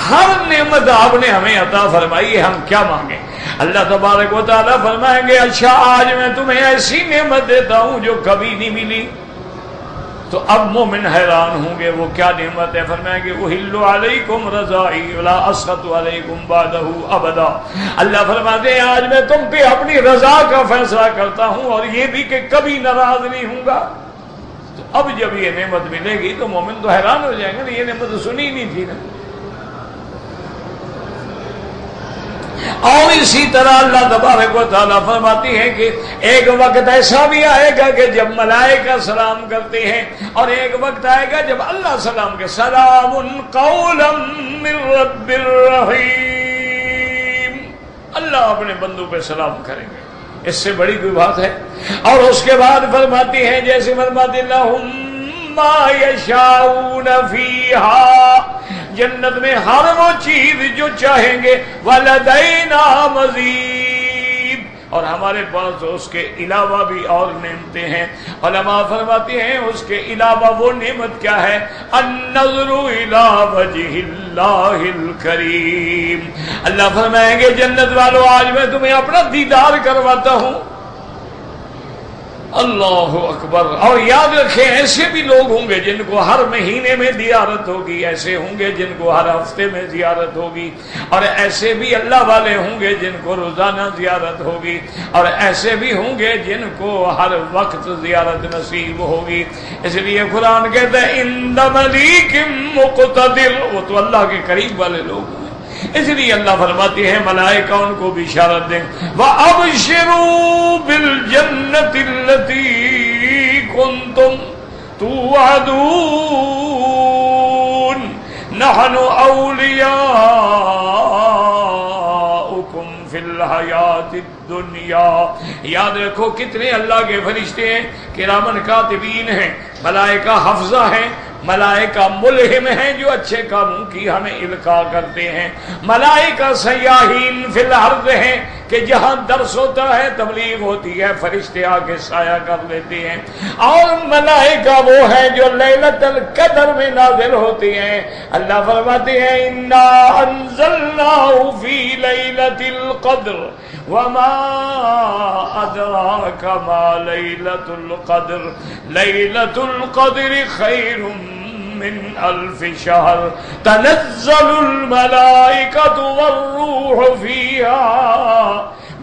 ہر نعمت آپ نے ہمیں عطا فرمائی ہے، ہم کیا مانگے؟ اللہ تبارک و تعالیٰ فرمائیں گے اچھا آج میں تمہیں ایسی نعمت دیتا ہوں جو کبھی نہیں ملی، تو اب مومن حیران ہوں گے وہ کیا نعمت ہے؟ فرمائیں گے احل علیکم رضائی ولا اسخط علیکم بعدہ ابدا، اللہ فرماتے ہیں آج میں تم پہ اپنی رضا کا فیصلہ کرتا ہوں اور یہ بھی کہ کبھی ناراض نہیں ہوں گا۔ تو اب جب یہ نعمت ملے گی تو مومن تو حیران ہو جائیں گے، یہ نعمت تو سنی نہیں تھی نا۔ اور اسی طرح اللہ تبارک و تعالیٰ فرماتی ہے کہ ایک وقت ایسا بھی آئے گا کہ جب ملائکہ سلام کرتے ہیں، اور ایک وقت آئے گا جب اللہ سلام کے سلام قولا من رب الرحیم، اللہ اپنے بندوں پہ سلام کریں گے، اس سے بڑی کوئی بات ہے؟ اور اس کے بعد فرماتی ہیں جیسے فرماتی لہم ما یشاؤون فیہا، جنت میں ہر وہ چیز جو چاہیں گے، وَلَدَيْنَا مَزِيدٌ، اور ہمارے پاس اس کے علاوہ بھی اور نعمتیں ہیں۔ علماء فرماتے ہیں اس کے علاوہ وہ نعمت کیا ہے؟ النظر إِلَى وَجْهِ اللَّهِ الْكَرِيمِ، اللہ فرمائیں گے جنت والو آج میں تمہیں اپنا دیدار کرواتا ہوں۔ اللہ اکبر۔ اور یاد رکھیں ایسے بھی لوگ ہوں گے جن کو ہر مہینے میں زیارت ہوگی، ایسے ہوں گے جن کو ہر ہفتے میں زیارت ہوگی، اور ایسے بھی اللہ والے ہوں گے جن کو روزانہ زیارت ہوگی، اور ایسے بھی ہوں گے جن کو ہر وقت زیارت نصیب ہوگی۔ اس لیے قرآن کہتا ہے عند ملیک مقتدر، وہ تو اللہ کے قریب والے لوگ ہیں، اس لیے اللہ فرماتے ہیں ملائکہ ان کو بشارت دیں وَأَبْشِرُوا بِالْجَنَّةِ الَّتِي كُنْتُمْ تُوعَدُونَ نَحْنُ أَوْلِيَاؤُكُمْ فِي الْحَيَاةِ الدُّنْيَا۔ یاد رکھو کتنے اللہ کے فرشتے ہیں، کرامن کاتبین ہیں، ملائکہ حفظہ ہیں، ملائکہ ملہم ہیں جو اچھے کاموں کی ہمیں القاء کرتے ہیں، ملائکہ سیاحین فی الارض ہیں کہ جہاں درس ہوتا ہے تبلیغ ہوتی ہے فرشتے آ کے سایہ کر لیتے ہیں، اور ملائکہ وہ ہیں جو لیلۃ القدر میں نازل ہوتے ہیں۔ اللہ فرماتے ہیں انا انزلناہ فی لیلۃ القدر وما ادراک ما لیلۃ القدر لیلۃ القدر خیر من الف شہر تنزل الملائکۃ والروح فیہا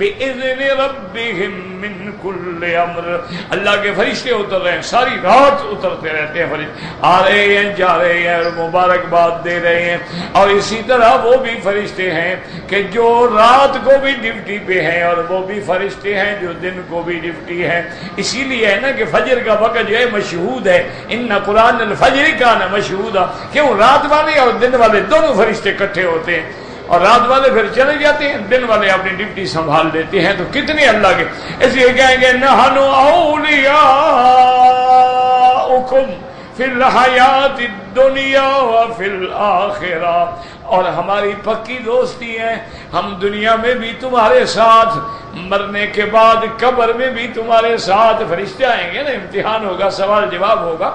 بِإِذْنِ رَبِّهِمْ مِنْ كُلِّ أَمْرٍ، اللہ کے فرشتے اتر رہے ہیں، ساری رات اترتے رہتے ہیں فرشتے، آ رہے ہیں جا رہے ہیں اور مبارکباد دے رہے ہیں۔ اور اسی طرح وہ بھی فرشتے ہیں کہ جو رات کو بھی ڈیوٹی پہ ہیں، اور وہ بھی فرشتے ہیں جو دن کو بھی ڈیوٹی ہیں۔ اسی لیے ہے نا کہ فجر کا وقت جو ہے مشہود ہے، ان قرآن الفجر کان مشہودا، کیوں رات والے اور دن والے دونوں فرشتے اکٹھے ہوتے ہیں، اور رات والے پھر چلے جاتے ہیں، دن والے اپنی ڈیوٹی سنبھال لیتے ہیں۔ تو کتنے اللہ کے، اس لیے کہیں گے نحن اولیاؤکم فی الحیات الدنیا وفی الآخرہ، اور ہماری پکی دوستی ہے، ہم دنیا میں بھی تمہارے ساتھ، مرنے کے بعد قبر میں بھی تمہارے ساتھ۔ فرشتے آئیں گے نا، امتحان ہوگا، سوال جواب ہوگا،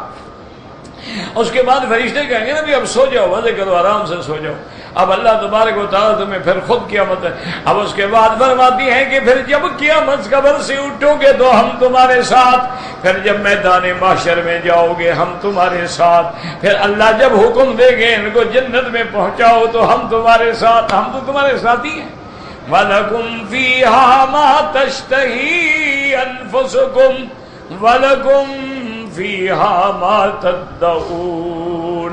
اس کے بعد فرشتے کہیں گے نا بھی اب سو جاؤ، مزے کرو، آرام سے سو جاؤ۔ اب اللہ تبارک و تعالیٰ تمہیں پھر خود قیامت ہے. اب اس کے بعد فرماتی ہے کہ پھر جب قیامت قبر سے اٹھو گے تو ہم تمہارے ساتھ، پھر جب میدان محشر میں جاؤ گے ہم تمہارے ساتھ، پھر اللہ جب حکم دے گے ان کو جنت میں پہنچاؤ تو ہم تمہارے ساتھ، ہم تو تمہارے ساتھی ہیں. وَلَكُمْ فِيهَا مَا تَشْتَهِي أَنفُسُكُمْ وَلَكُمْ فِيهَا مَا تَدَّعُونَ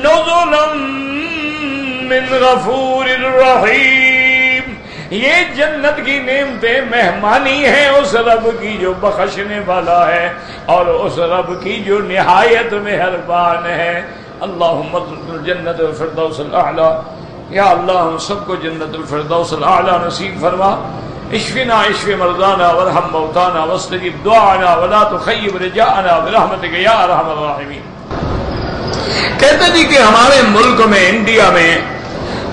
نُزُلًا مِّن غَفُورٍ رَّحِيمٍ. یہ جنت کی نعمتیں مہمانی ہیں اس رب کی جو بخشنے والا ہے اور اس رب کی جو نہایت مہربان ہے. اللہم ادخلنا الجنت والفردوس الاعلی. یا اللہ ہم سب کو جنت الفردوس الاعلی نصیب فرما. اشفنا اشف مرضانا وارحم موتانا واستجب دعانا ولا تخيب رجاءنا برحمتك یا ارحم الراحمین. کہتے تھے کہ ہمارے ملک میں انڈیا میں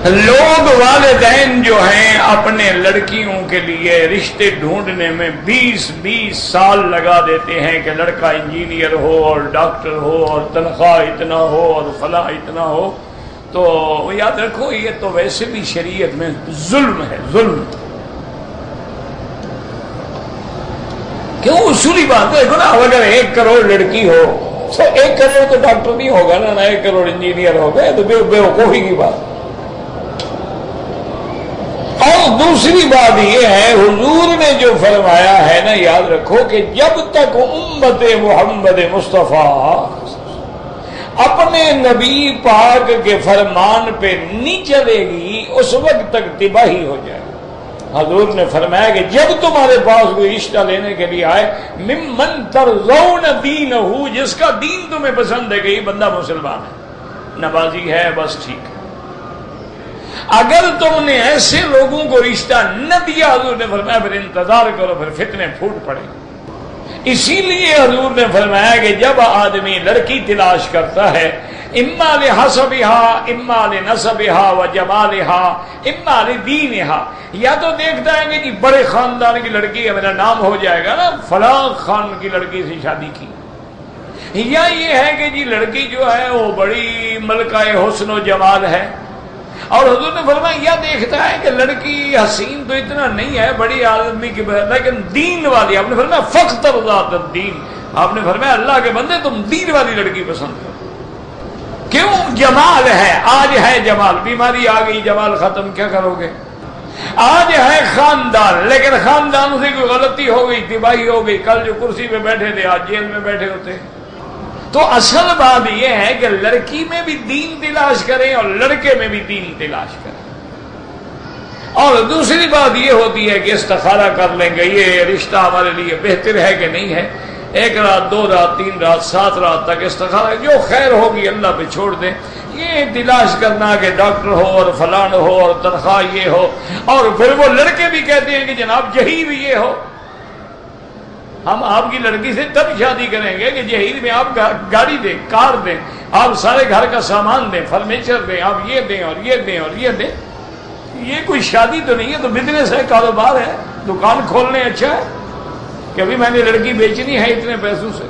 لوگ والدین جو ہیں اپنے لڑکیوں کے لیے رشتے ڈھونڈنے میں 20 سال لگا دیتے ہیں کہ لڑکا انجینئر ہو اور ڈاکٹر ہو اور تنخواہ اتنا ہو اور فلاں اتنا ہو. تو یاد رکھو یہ تو ویسے بھی شریعت میں ظلم ہے، ظلم. کیوں؟ اصولی بات ہے نا. اگر 1 کروڑ لڑکی ہو تو 1 کروڑ تو ڈاکٹر نہیں ہوگا نا، 1 کروڑ انجینئر ہوگا، تو بیوقوفی کی بات. اور دوسری بات یہ ہے حضور نے جو فرمایا ہے نا، یاد رکھو کہ جب تک امت محمد مصطفیٰ اپنے نبی پاک کے فرمان پہ نہیں چلے گی اس وقت تک تباہی ہو جائے. حضور نے فرمایا کہ جب تمہارے پاس کوئی رشتہ لینے کے لیے آئے ممن ترضون دینہ، جس کا دین تمہیں پسند ہے کہ یہ بندہ مسلمان ہے، نمازی ہے، بس ٹھیک ہے. اگر تم نے ایسے لوگوں کو رشتہ نہ دیا حضور نے فرمایا پھر انتظار کرو، پھر فتنے پھوٹ پڑے. اسی لیے حضور نے فرمایا کہ جب آدمی لڑکی تلاش کرتا ہے اما لحسبها اما لنسبها وجمالها اما لدینها، یا تو دیکھتا ہے کہ جی بڑے خاندان کی لڑکی ہے، میرا نام ہو جائے گا نا، فلاں خان کی لڑکی سے شادی کی، یا یہ ہے کہ جی لڑکی جو ہے وہ بڑی ملکہ حسن و جمال ہے. اور حضور نے فرمایا یا دیکھتا ہے کہ لڑکی حسین تو اتنا نہیں ہے، بڑی آدمی کی لیکن دین والی. آپ نے فرمایا فاختر ذات الدین، آپ نے فرمایا اللہ کے بندے تم دین والی لڑکی پسند کرو. کیوں؟ جمال ہے، آج ہے جمال، بیماری آ گئی جمال ختم، کیا کرو گے؟ آج ہے خاندان، لیکن خاندان سے کوئی غلطی ہو گئی، تباہی ہو گئی، کل جو کرسی پہ بیٹھے تھے آج جیل میں بیٹھے ہوتے. تو اصل بات یہ ہے کہ لڑکی میں بھی دین تلاش کریں اور لڑکے میں بھی دین تلاش کریں. اور دوسری بات یہ ہوتی ہے کہ استخارہ کر لیں گے یہ رشتہ ہمارے لیے بہتر ہے کہ نہیں ہے. 1 رات 2 رات 3 رات 7 رات تک استخارہ، جو خیر ہوگی اللہ پہ چھوڑ دیں. یہ تلاش کرنا کہ ڈاکٹر ہو اور فلان ہو اور تنخواہ یہ ہو، اور پھر وہ لڑکے بھی کہتے ہیں کہ جناب جہیز یہ ہو. ہم آپ کی لڑکی سے تب شادی کریں گے کہ جہیز میں آپ گاڑی دیں، کار دیں، آپ سارے گھر کا سامان دیں، فرنیچر دیں، آپ یہ دیں اور یہ دیں اور یہ دیں. یہ کوئی شادی تو نہیں ہے، تو بزنس ہے، کاروبار ہے. دکان کھولنے اچھا ہے کہ ابھی میں نے لڑکی بیچنی ہے اتنے پیسوں سے،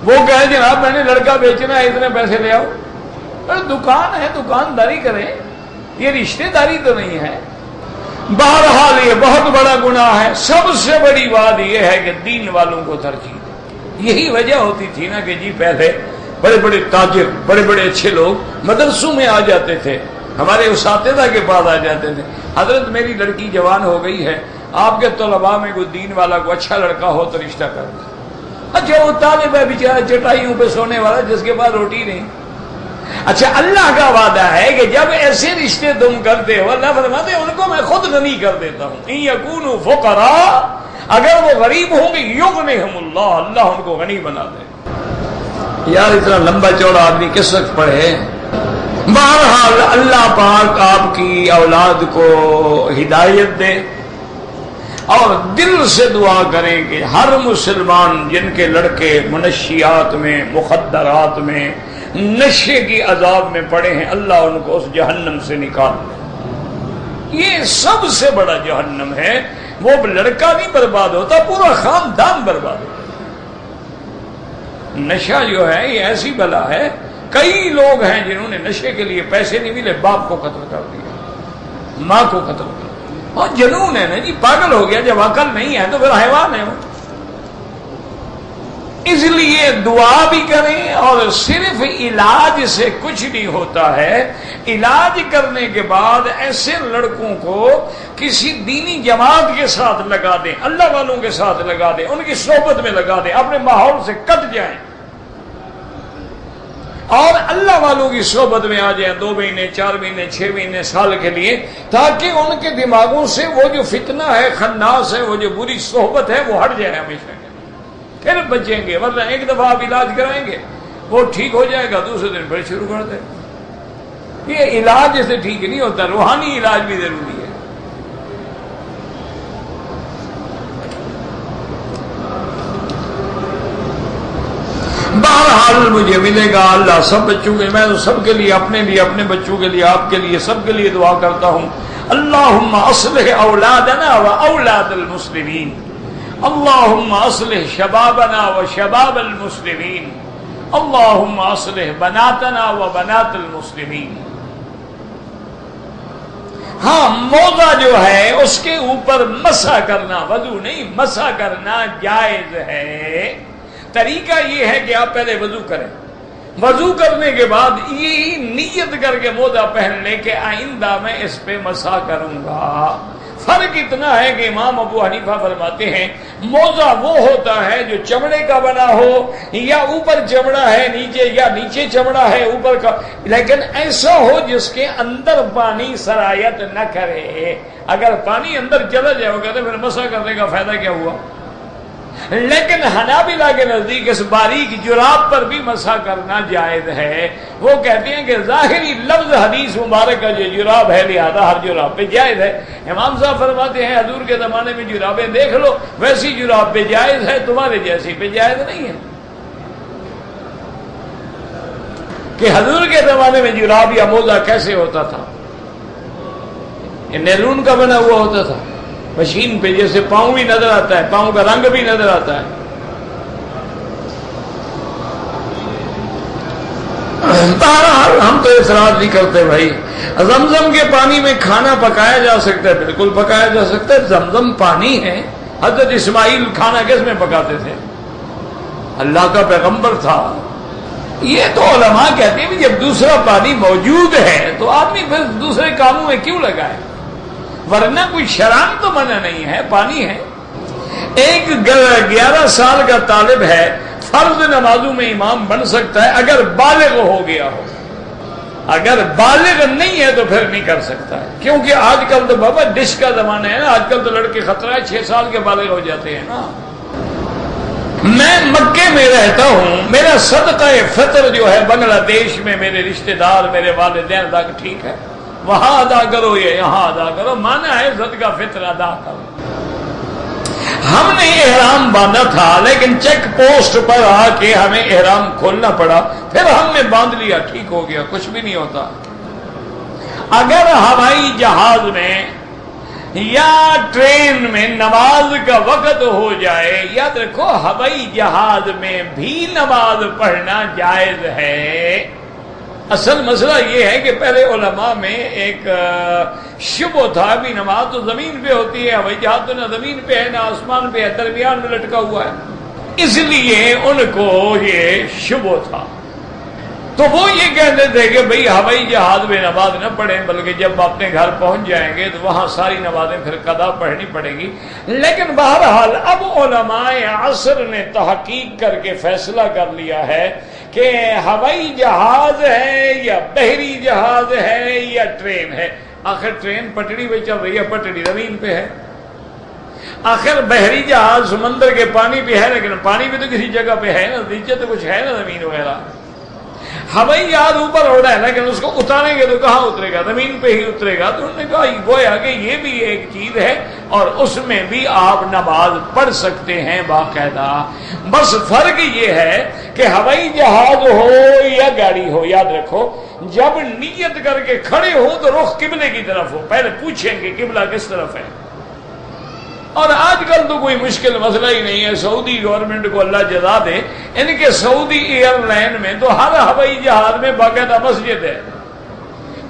وہ کہے جناب میں نے لڑکا بیچنا ہے اتنے پیسے لے آؤ. دکان ہے، دکانداری کریں، یہ رشتے داری تو نہیں ہے. بہرحال یہ بہت بڑا گناہ ہے. سب سے بڑی بات یہ ہے کہ دین والوں کو ترجیح دیں. یہی وجہ ہوتی تھی نا کہ جی پہلے بڑے بڑے تاجر، بڑے بڑے اچھے لوگ مدرسوں میں آ جاتے تھے، ہمارے اساتذہ کے پاس آ جاتے تھے، حضرت میری لڑکی جوان ہو گئی ہے، آپ کے طلباء میں کوئی دین والا کوئی اچھا لڑکا ہو تو رشتہ کر دیں. اچھا وہ طالب ہے بیچارہ چٹائیوں پہ سونے والا جس کے پاس روٹی نہیں. اچھا اللہ کا وعدہ ہے کہ جب ایسے رشتے تم کرتے ہو اللہ فرماتے ہیں ان کو میں خود غنی کر دیتا ہوں. ان یکونوا فقراء، اگر وہ غریب ہوں گے یغنیہم اللہ، اللہ ان کو غنی بنا دے. یار اتنا لمبا چوڑا آدمی کس وقت پڑھے. بہرحال اللہ پاک آپ کی اولاد کو ہدایت دے، اور دل سے دعا کریں کہ ہر مسلمان جن کے لڑکے منشیات میں، مخدرات میں، نشے کی عذاب میں پڑے ہیں، اللہ ان کو اس جہنم سے نکال دے. یہ سب سے بڑا جہنم ہے. وہ لڑکا نہیں برباد ہوتا، پورا خاندان برباد ہوتا. نشہ جو ہے یہ ایسی بلا ہے کئی لوگ ہیں جنہوں نے نشے کے لیے پیسے نہیں ملے باپ کو قتل کر دیا، ماں کو قتل کر دیا، اور جنون ہے نا جی، پاگل ہو گیا، جب عقل نہیں ہے تو پھر حیوان ہے وہ۔ اس لیے دعا بھی کریں، اور صرف علاج سے کچھ نہیں ہوتا ہے۔ علاج کرنے کے بعد ایسے لڑکوں کو کسی دینی جماعت کے ساتھ لگا دیں، اللہ والوں کے ساتھ لگا دیں، ان کی صحبت میں لگا دیں، اپنے ماحول سے کٹ جائیں اور اللہ والوں کی صحبت میں آ جائیں 2 مہینے 4 مہینے 6 مہینے سال کے لیے، تاکہ ان کے دماغوں سے وہ جو فتنہ ہے، خناس ہے، وہ جو بری صحبت ہے وہ ہٹ جائے ہمیشہ، پھر بچیں گے۔ ورنہ ایک دفعہ آپ علاج کرائیں گے وہ ٹھیک ہو جائے گا، دوسرے دن پھر شروع کر دیں۔ یہ علاج سے ٹھیک نہیں ہوتا، روحانی علاج بھی ضروری ہے۔ بہرحال مجھے ملے گا، اللہ سب بچوں کے، میں تو سب کے لیے، اپنے لیے، اپنے بچوں کے لیے، آپ کے لیے، سب کے لیے دعا کرتا ہوں۔ اللہم اصلح اولادنا و اولاد المسلمین، اللہم اصلح شبابنا و شباب المسلمین، اللہم اصلح بناتنا و بنات المسلمین۔ ہاں، موزہ جو ہے اس کے اوپر مسح کرنا، وضو نہیں، مسح کرنا جائز ہے۔ طریقہ یہ ہے کہ آپ پہلے وضو کریں، وضو کرنے کے بعد یہی نیت کر کے موزہ پہن لیں کہ آئندہ میں اس پہ مسح کروں گا۔ فرق اتنا ہے کہ امام ابو حنیفہ فرماتے ہیں موزہ وہ ہوتا ہے جو چمڑے کا بنا ہو، یا اوپر چمڑا ہے نیچے، یا نیچے چمڑا ہے اوپر کا، لیکن ایسا ہو جس کے اندر پانی سرایت نہ کرے۔ اگر پانی اندر چلا جائے وہ کہتے ہیں پھر مسح کرنے کا فائدہ کیا ہوا۔ لیکن حنابلہ کے نزدیک اس باریک جراب پر بھی مسح کرنا جائز ہے۔ وہ کہتے ہیں کہ ظاہری لفظ حدیث مبارک کا جو جراب ہے لہذا ہر جراب پہ جائز ہے۔ امام صاحب فرماتے ہیں حضور کے زمانے میں جرابیں دیکھ لو، ویسی جراب پہ جائز ہے، تمہارے جیسی پہ جائز نہیں ہے۔ کہ حضور کے زمانے میں جراب یا موزہ کیسے ہوتا تھا؟ یہ نیلون کا بنا ہوا ہوتا تھا، مشین پہ، جیسے پاؤں بھی نظر آتا ہے، پاؤں کا رنگ بھی نظر آتا ہے۔ بہرحال ہم تو اعتراض نہیں کرتے بھائی۔ زمزم کے پانی میں کھانا پکایا جا سکتا ہے، بالکل پکایا جا سکتا ہے، زمزم پانی ہے۔ حضرت اسماعیل کھانا کس میں پکاتے تھے؟ اللہ کا پیغمبر تھا۔ یہ تو علماء کہتے ہیں کہ جب دوسرا پانی موجود ہے تو آدمی پھر دوسرے کاموں میں کیوں لگائے، ورنہ کوئی شران تو منع نہیں ہے، پانی ہے۔ ایک 11 سال کا طالب ہے، فرض نمازوں میں امام بن سکتا ہے اگر بالغ ہو گیا ہو، اگر بالغ نہیں ہے تو پھر نہیں کر سکتا ہے، کیونکہ آج کل تو بابا ڈش کا زمانہ ہے نا، آج کل تو لڑکے خطرہ ہے 6 سال کے بالغ ہو جاتے ہیں نا۔ میں مکے میں رہتا ہوں، میرا صدقہ فطر جو ہے بنگلہ دیش میں میرے رشتہ دار، میرے والدین ادا، ٹھیک ہے، وہاں ادا کرو یا یہاں ادا کرو، مانا ہے صدقہ فطر ادا کرو۔ ہم نے احرام باندھا تھا لیکن چیک پوسٹ پر آ کے ہمیں احرام کھولنا پڑا، پھر ہم نے باندھ لیا، ٹھیک ہو گیا، کچھ بھی نہیں ہوتا۔ اگر ہوائی جہاز میں یا ٹرین میں نماز کا وقت ہو جائے، یاد رکھو ہوائی جہاز میں بھی نماز پڑھنا جائز ہے۔ اصل مسئلہ یہ ہے کہ پہلے علماء میں ایک شبہ تھا بھی نماز تو زمین پہ ہوتی ہے، ہوائی جہاز تو نہ زمین پہ ہے نہ آسمان پہ ہے، درمیان میں لٹکا ہوا ہے، اس لیے ان کو یہ شبہ تھا۔ تو وہ یہ کہتے تھے کہ بھئی ہوائی جہاز میں نماز نہ پڑھیں، بلکہ جب اپنے گھر پہنچ جائیں گے تو وہاں ساری نمازیں پھر قضا پڑھنی پڑے گی۔ لیکن بہرحال اب علماء عصر نے تحقیق کر کے فیصلہ کر لیا ہے کہ ہوائی جہاز ہے یا بحری جہاز ہے یا ٹرین ہے، آخر ٹرین پٹڑی پہ چل رہی ہے، پٹڑی زمین پہ ہے، آخر بحری جہاز سمندر کے پانی پہ ہے لیکن پانی بھی تو کسی جگہ پہ ہے نا، نیچے تو کچھ ہے نا زمین وغیرہ۔ ہوائی جہاز اوپر ہو رہا ہے لیکن اس کو اتاریں گے تو کہاں اترے گا؟ زمین پہ ہی اترے گا۔ تو انہوں نے کہا گویا کہ یہ بھی ایک چیز ہے اور اس میں بھی آپ نماز پڑھ سکتے ہیں باقاعدہ، بس فرق یہ ہے کہ ہوائی جہاز ہو یا گاڑی ہو، یاد رکھو جب نیت کر کے کھڑے ہو تو رخ قبلے کی طرف ہو، پہلے پوچھیں کہ قبلہ کس طرف ہے، اور آج کل تو کوئی مشکل مسئلہ ہی نہیں ہے. سعودی گورنمنٹ کو اللہ جزا دے, ان کے سعودی ایئر لائن میں تو ہر ہوائی جہاز میں باقاعدہ مسجد ہے,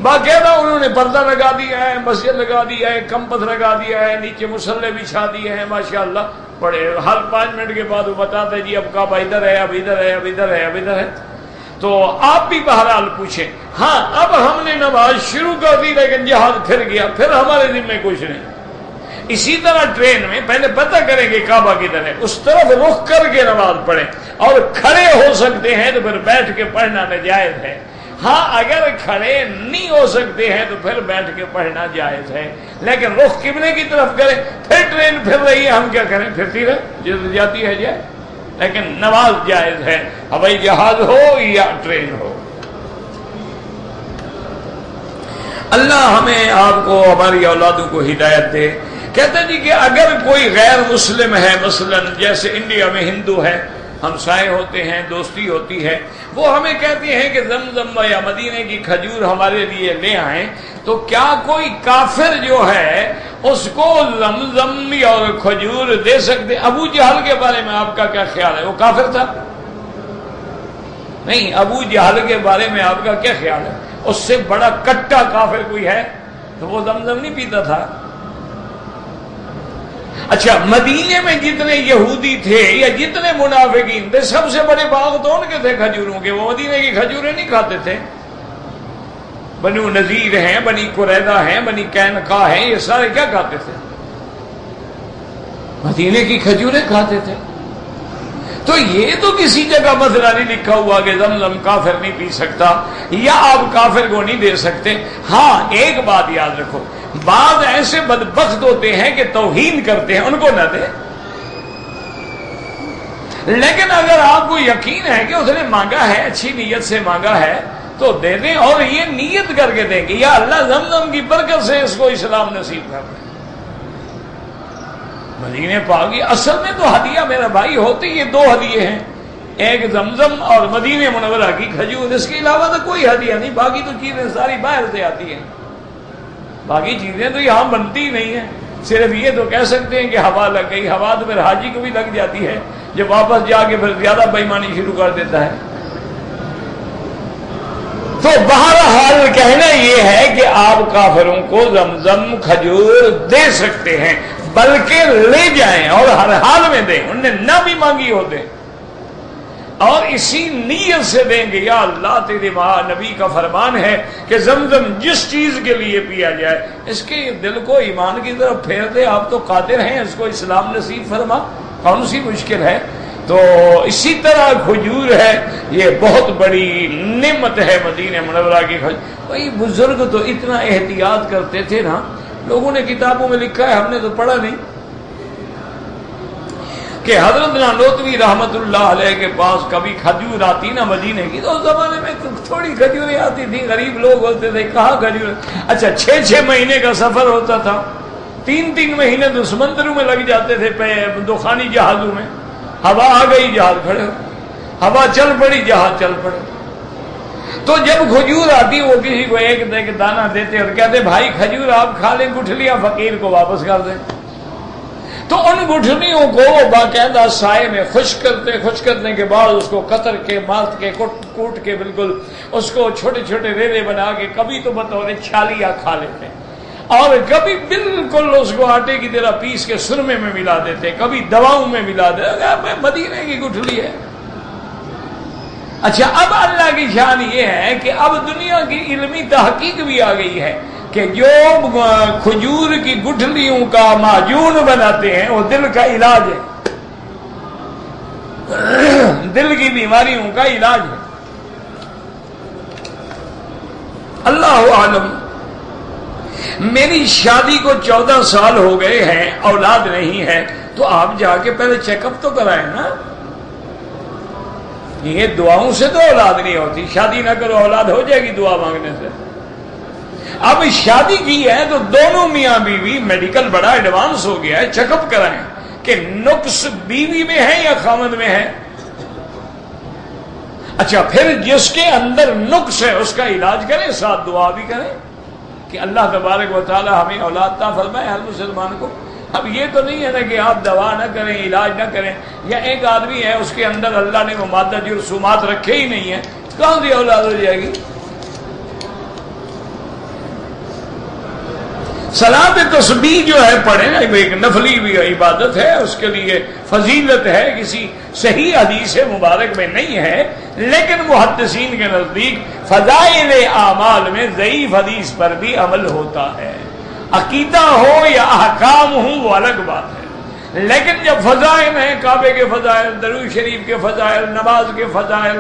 باقاعدہ انہوں نے پردہ لگا دیا ہے, مسجد لگا دیا ہے, کمپس لگا دیا ہے, نیچے مصلے بچھا دیے ہیں. ماشاءاللہ بڑے ہر 5 منٹ کے بعد وہ بتاتے ہیں جی اب کعبہ ادھر ہے, اب ادھر ہے, اب ادھر ہے, اب ادھر ہے. تو آپ بھی بہرحال پوچھیں. ہاں اب ہم نے نماز شروع کر دی لیکن جہاز پھر گیا, پھر ہمارے ذمہ کچھ نہیں. اسی طرح ٹرین میں پہلے پتہ کریں گے کعبہ کدھر ہے, اس طرف رخ کر کے نماز پڑھیں, اور کھڑے ہو سکتے ہیں تو پھر بیٹھ کے پڑھنا ناجائز ہے. ہاں اگر کھڑے نہیں ہو سکتے ہیں تو پھر بیٹھ کے پڑھنا جائز ہے, لیکن رخ قبلے کی طرف کریں. پھر ٹرین پھر رہی ہے, ہم کیا کریں, پھرتی رہے, جدھر جاتی ہے جائے, لیکن نماز جائز ہے, ہوائی جہاز ہو یا ٹرین ہو. اللہ ہمیں آپ کو ہماری اولادوں کو ہدایت دے. کہتے جی کہ اگر کوئی غیر مسلم ہے, مثلا جیسے انڈیا میں ہندو ہے, ہمسائے ہوتے ہیں, دوستی ہوتی ہے, وہ ہمیں کہتے ہیں کہ زمزم یا مدینے کی کھجور ہمارے لیے لے آئیں, تو کیا کوئی کافر جو ہے اس کو زمزم اور کھجور دے سکتے؟ ابو جہل کے بارے میں آپ کا کیا خیال ہے, وہ کافر تھا؟ نہیں, ابو جہل کے بارے میں آپ کا کیا خیال ہے؟ اس سے بڑا کٹا کافر کوئی ہے تو وہ زمزم نہیں پیتا تھا. اچھا, مدینے میں جتنے یہودی تھے یا جتنے منافقین تھے, سب سے بڑے باغ تو ان کے تھے کھجوروں کے, وہ مدینے کی کھجوریں نہیں کھاتے تھے. بنو نذیر ہیں, بنی قریظہ ہیں, بنی قینقاع ہیں, یہ سارے کیا کھاتے تھے؟ مدینے کی کھجوریں کھاتے تھے. تو یہ تو کسی جگہ مسئلہ نہیں لکھا ہوا کہ زمزم کافر نہیں پی سکتا یا آپ کافر کو نہیں دے سکتے. ہاں ایک بات یاد رکھو, بعض ایسے بدبخت ہوتے ہیں کہ توہین کرتے ہیں, ان کو نہ دے. لیکن اگر آپ کو یقین ہے کہ اس نے مانگا ہے, اچھی نیت سے مانگا ہے, تو دے دیں, اور یہ نیت کر کے دیں گے یا اللہ زمزم کی برکت سے اس کو اسلام نصیب کر دے. مدینے پاک کی اصل میں تو ہدیہ میرا بھائی ہوتے یہ 2 ہدیے ہیں, ایک زمزم اور مدینے منورہ کی کھجور. اس کے علاوہ تو کوئی ہدیہ نہیں. باقی تو چیزیں ساری باہر سے آتی ہیں, باقی چیزیں تو یہاں بنتی ہی نہیں ہیں. صرف یہ تو کہہ سکتے ہیں کہ ہوا لگ گئی. ہوا تو پھر حاجی کو بھی لگ جاتی ہے, جب واپس جا کے پھر زیادہ بےایمانی شروع کر دیتا ہے. تو بہرحال کہنا یہ ہے کہ آپ کافروں کو زمزم کھجور دے سکتے ہیں, بلکہ لے جائیں اور ہر حال میں دیں, انہیں نہ بھی مانگی ہو دیں, اور اسی نیت سے دیں گے یا اللہ تیرے نبی کا فرمان ہے کہ زمزم جس چیز کے لیے پیا جائے اس کے دل کو ایمان کی طرف پھیر دے. آپ تو قادر ہیں, اس کو اسلام نصیب فرما, کون سی مشکل ہے. تو اسی طرح کھجور ہے, یہ بہت بڑی نعمت ہے مدینہ منورہ کی کھجور. وہی بزرگ تو اتنا احتیاط کرتے تھے نا, لوگوں نے کتابوں میں لکھا ہے, ہم نے تو پڑھا نہیں, کہ حضرت نانوتوی رحمت اللہ علیہ کے پاس کبھی کھجور آتی نا مدینے کی, تو اس زمانے میں تھوڑی کھجوریں آتی تھی, غریب لوگ ہوتے تھے, کہاں کھجور. اچھا 6 مہینے کا سفر ہوتا تھا, 3 مہینے تو سمندروں میں لگ جاتے تھے, دخانی جہازوں میں. ہوا آ گئی جہاز کھڑے ہو, ہوا چل پڑی جہاز چل پڑے. تو جب کھجور آتی وہ کسی کو ایک دانہ دیتے اور کہتے بھائی کھجور آپ کھا لیں, گٹھلیاں فقیر کو واپس کر دیں. تو ان گٹھلیوں کو وہ باقاعدہ سائے میں خشک کرنے کے بعد اس کو قطر کے مالت کے کوٹ کے بالکل اس کو چھوٹے چھوٹے ریلے بنا کے کبھی تو بطور چھالیاں کھا لیتے ہیں, اور کبھی بالکل اس کو آٹے کی طرح پیس کے سرمے میں ملا دیتے, کبھی دواؤں میں ملا دیتے. مدینے کی گٹھلی ہے. اچھا, اب اللہ کی شان یہ ہے کہ اب دنیا کی علمی تحقیق بھی آ گئی ہے کہ جو کھجور کی گٹھلیوں کا معجون بناتے ہیں وہ دل کا علاج ہے, دل کی بیماریوں کا علاج ہے. اللہ عالم. میری شادی کو 14 سال ہو گئے ہیں, اولاد نہیں ہے, تو آپ جا کے پہلے چیک اپ تو کرائیں نا. یہ دعاؤں سے تو اولاد نہیں ہوتی, شادی نہ کرو اولاد ہو جائے گی دعا مانگنے سے. اب شادی کی ہے تو دونوں میاں بیوی, میڈیکل بڑا ایڈوانس ہو گیا ہے, چیک اپ کرائیں کہ نقص بیوی میں ہے یا خامد میں ہے. اچھا, پھر جس کے اندر نقص ہے اس کا علاج کریں, ساتھ دعا بھی کریں کہ اللہ تبارک و تعالی ہمیں اولاد عطا فرمائے ہر مسلمان کو. اب یہ تو نہیں ہے نا کہ آپ دوا نہ کریں، علاج نہ کریں، یا ایک آدمی ہے اس کے اندر اللہ نے وہ مادہ جرثومات رکھے ہی نہیں ہے، کہاں سے اولاد ہو جائے گی؟ صلاۃ تسبیح جو ہے پڑھیں، ایک نفلی بھی عبادت ہے، اس کے لیے فضیلت ہے، کسی صحیح حدیث مبارک میں نہیں ہے، لیکن محدثین کے نزدیک فضائل اعمال میں ضعیف حدیث پر بھی عمل ہوتا ہے۔ عقیدہ ہو یا احکام ہو وہ الگ بات ہے، لیکن جب فضائل ہیں، کعبے کے فضائل، درود شریف کے فضائل، نماز کے فضائل،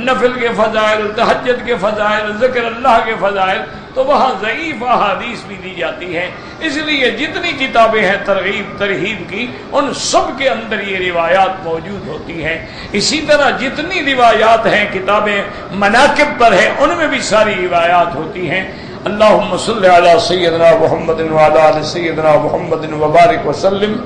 نفل کے فضائل، تہجد کے فضائل، ذکر اللہ کے فضائل، تو وہاں ضعیف احادیث بھی دی جاتی ہیں۔ اس لیے جتنی کتابیں ہیں ترغیب ترہیب کی، ان سب کے اندر یہ روایات موجود ہوتی ہیں۔ اسی طرح جتنی روایات ہیں کتابیں مناقب پر ہیں، ان میں بھی ساری روایات ہوتی ہیں۔ اللہم صلی علی سیدنا محمد وعلی آل سیدنا محمد وبارک وسلم۔